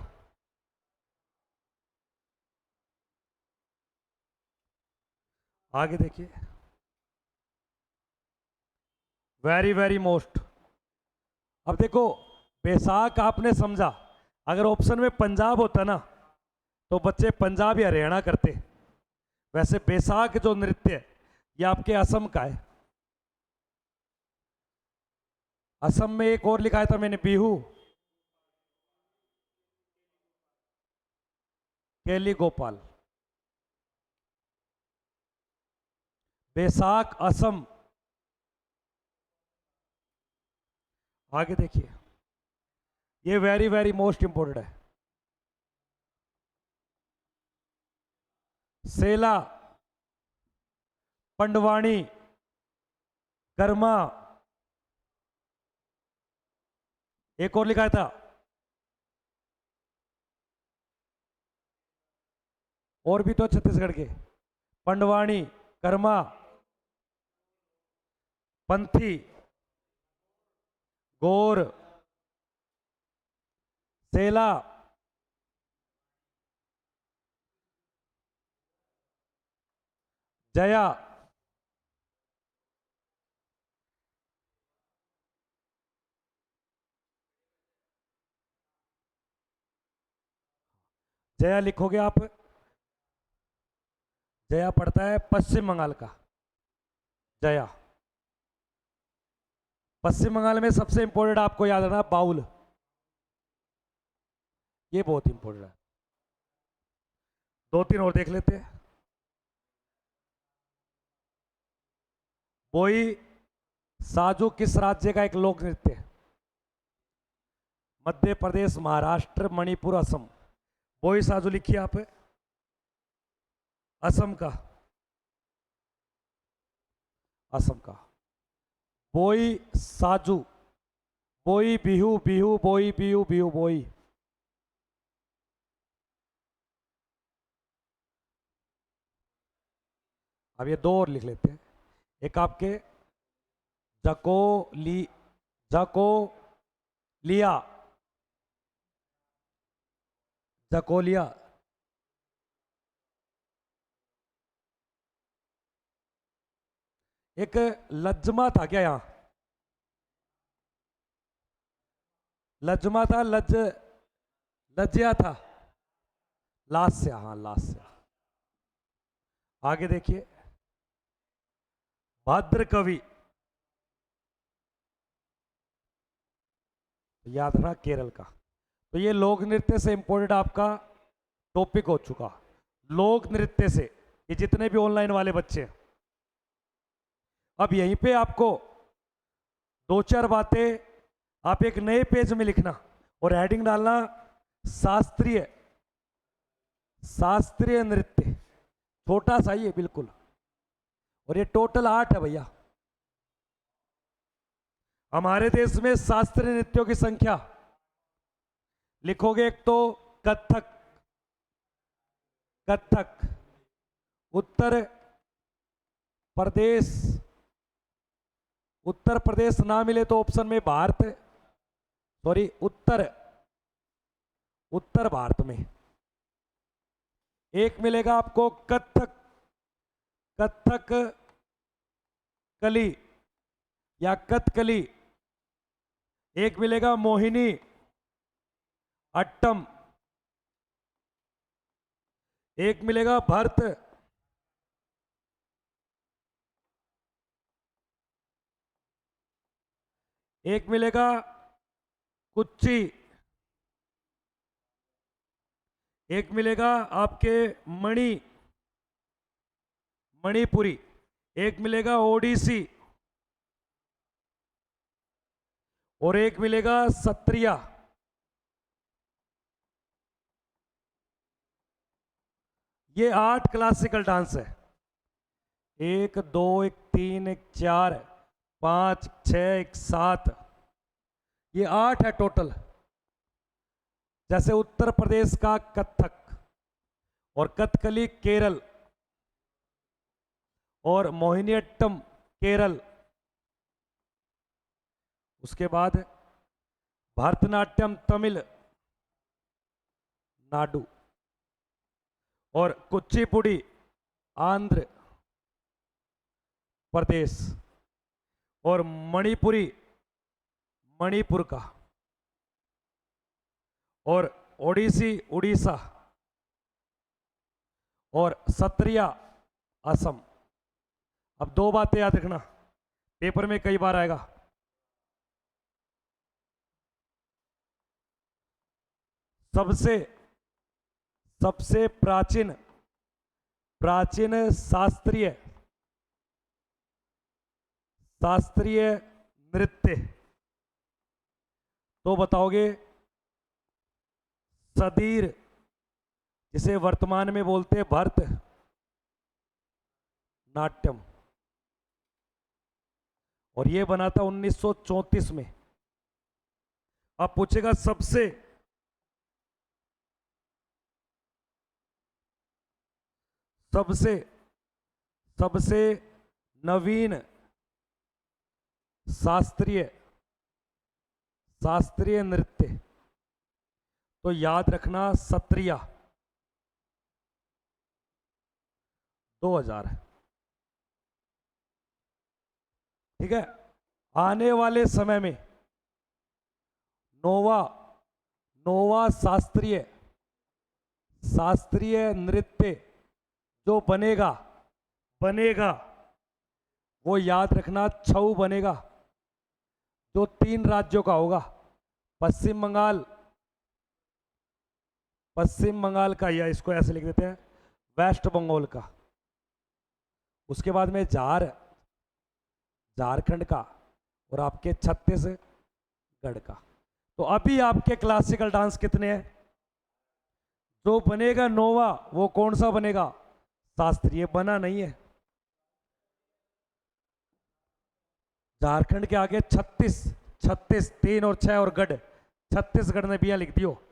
आगे देखिए, वेरी वेरी मोस्ट। अब देखो, बैसाख आपने समझा, अगर ऑप्शन में पंजाब होता ना तो बच्चे पंजाब या हरियाणा करते। वैसे बैसाख जो नृत्य है ये आपके असम का है। असम में एक और लिखा था मैंने, बिहू, केली गोपाल। बैसाख असम। आगे देखिए, ये वेरी वेरी मोस्ट इंपोर्टेंट है। सेला, पंडवाणी, कर्मा, एक और लिखा था, और भी तो छत्तीसगढ़ के, पंडवाणी, कर्मा, पंथी, गौर, सेला, जया। जया लिखोगे आप। जया पड़ता है पश्चिम बंगाल का, जया। पश्चिम बंगाल में सबसे इंपॉर्टेंट आपको याद रखना, बाउल। ये बहुत इंपॉर्टेंट है। 2-3 और देख लेते हैं। बोई साजू किस राज्य का एक लोक नृत्य है? मध्य प्रदेश, महाराष्ट्र, मणिपुर, असम। बोई साजू लिखिए आप। असम का, असम का। बोई साजू, बोई बिहू, बिहू बोई, बिहू बिहू बोई। अब ये दो और लिख लेते हैं। एक आपके जको ली, जको लिया, जकोलिया। एक लज्जमा था क्या यहां? लज्जमा था, लज्जिया था, लास्य। हाँ, लास्य। आगे देखिए, भद्र कवि, याद रखना केरल का। तो ये लोक नृत्य से इंपोर्टेंट आपका टॉपिक हो चुका। लोक नृत्य से ये जितने भी ऑनलाइन वाले बच्चे हैं, अब यहीं पे आपको 2-4 बातें आप एक नए पेज में लिखना और हेडिंग डालना, शास्त्रीय, शास्त्रीय नृत्य। छोटा सा ही है बिल्कुल, और ये टोटल 8 है भैया। हमारे देश में शास्त्रीय नृत्यों की संख्या लिखोगे, एक तो कथक, कथक उत्तर प्रदेश, उत्तर प्रदेश ना मिले तो ऑप्शन में भारत, सॉरी उत्तर, उत्तर भारत में एक मिलेगा आपको कथक, कथक कली या कथकली, एक मिलेगा मोहिनी अट्टम, एक मिलेगा भरत, एक मिलेगा कुच्ची, एक मिलेगा आपके मणिपुरी, एक मिलेगा ओडिसी और एक मिलेगा सत्रिया। ये 8 क्लासिकल डांस है। 1 2 1 3 1 4 5 6 1 7, ये 8 है टोटल। जैसे उत्तर प्रदेश का कथक और कथकली केरल और मोहिनीअट्टम केरल, उसके बाद भरतनाट्यम तमिल नाडु और कुचिपुड़ी आंध्र प्रदेश और मणिपुरी मणिपुर का और ओडिसी उड़ीसा और सत्रिया असम। अब 2 बातें याद रखना, पेपर में कई बार आएगा। सबसे प्राचीन शास्त्रीय नृत्य तो बताओगे सदीर, जिसे वर्तमान में बोलते हैं भरत नाट्यम, और ये बना था 1934 में। अब पूछेगा सबसे नवीन शास्त्रीय नृत्य, तो याद रखना सत्रिया 2000। ठीक है, आने वाले समय में नोवा शास्त्रीय नृत्य जो बनेगा वो याद रखना छऊ बनेगा, जो 3 राज्यों का होगा। पश्चिम बंगाल का, या इसको ऐसे लिख देते हैं वेस्ट बंगाल का, उसके बाद में झारखंड का और आपके छत्तीसगढ़ का। तो अभी आपके क्लासिकल डांस कितने हैं? जो बनेगा नोवा वो कौन सा बनेगा? शास्त्रीय बना नहीं है। झारखंड के आगे 36 3 और 6 और गढ़, छत्तीसगढ़ ने भी लिख दियो।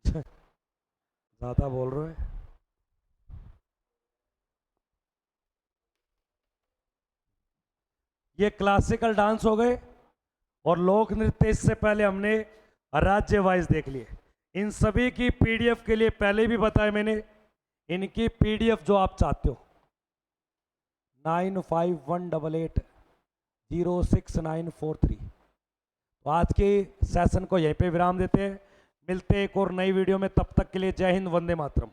ज्यादा बोल रहे हैं। ये क्लासिकल डांस हो गए और लोक नृत्य इससे पहले हमने राज्य वाइज देख लिए। इन सभी की पीडीएफ के लिए पहले भी बताया मैंने, इनकी पीडीएफ जो आप चाहते हो 9518806943। तो आज के सेशन को यहीं पे विराम देते हैं, मिलते हैं एक और नई वीडियो में। तब तक के लिए जय हिंद, वंदे मातरम।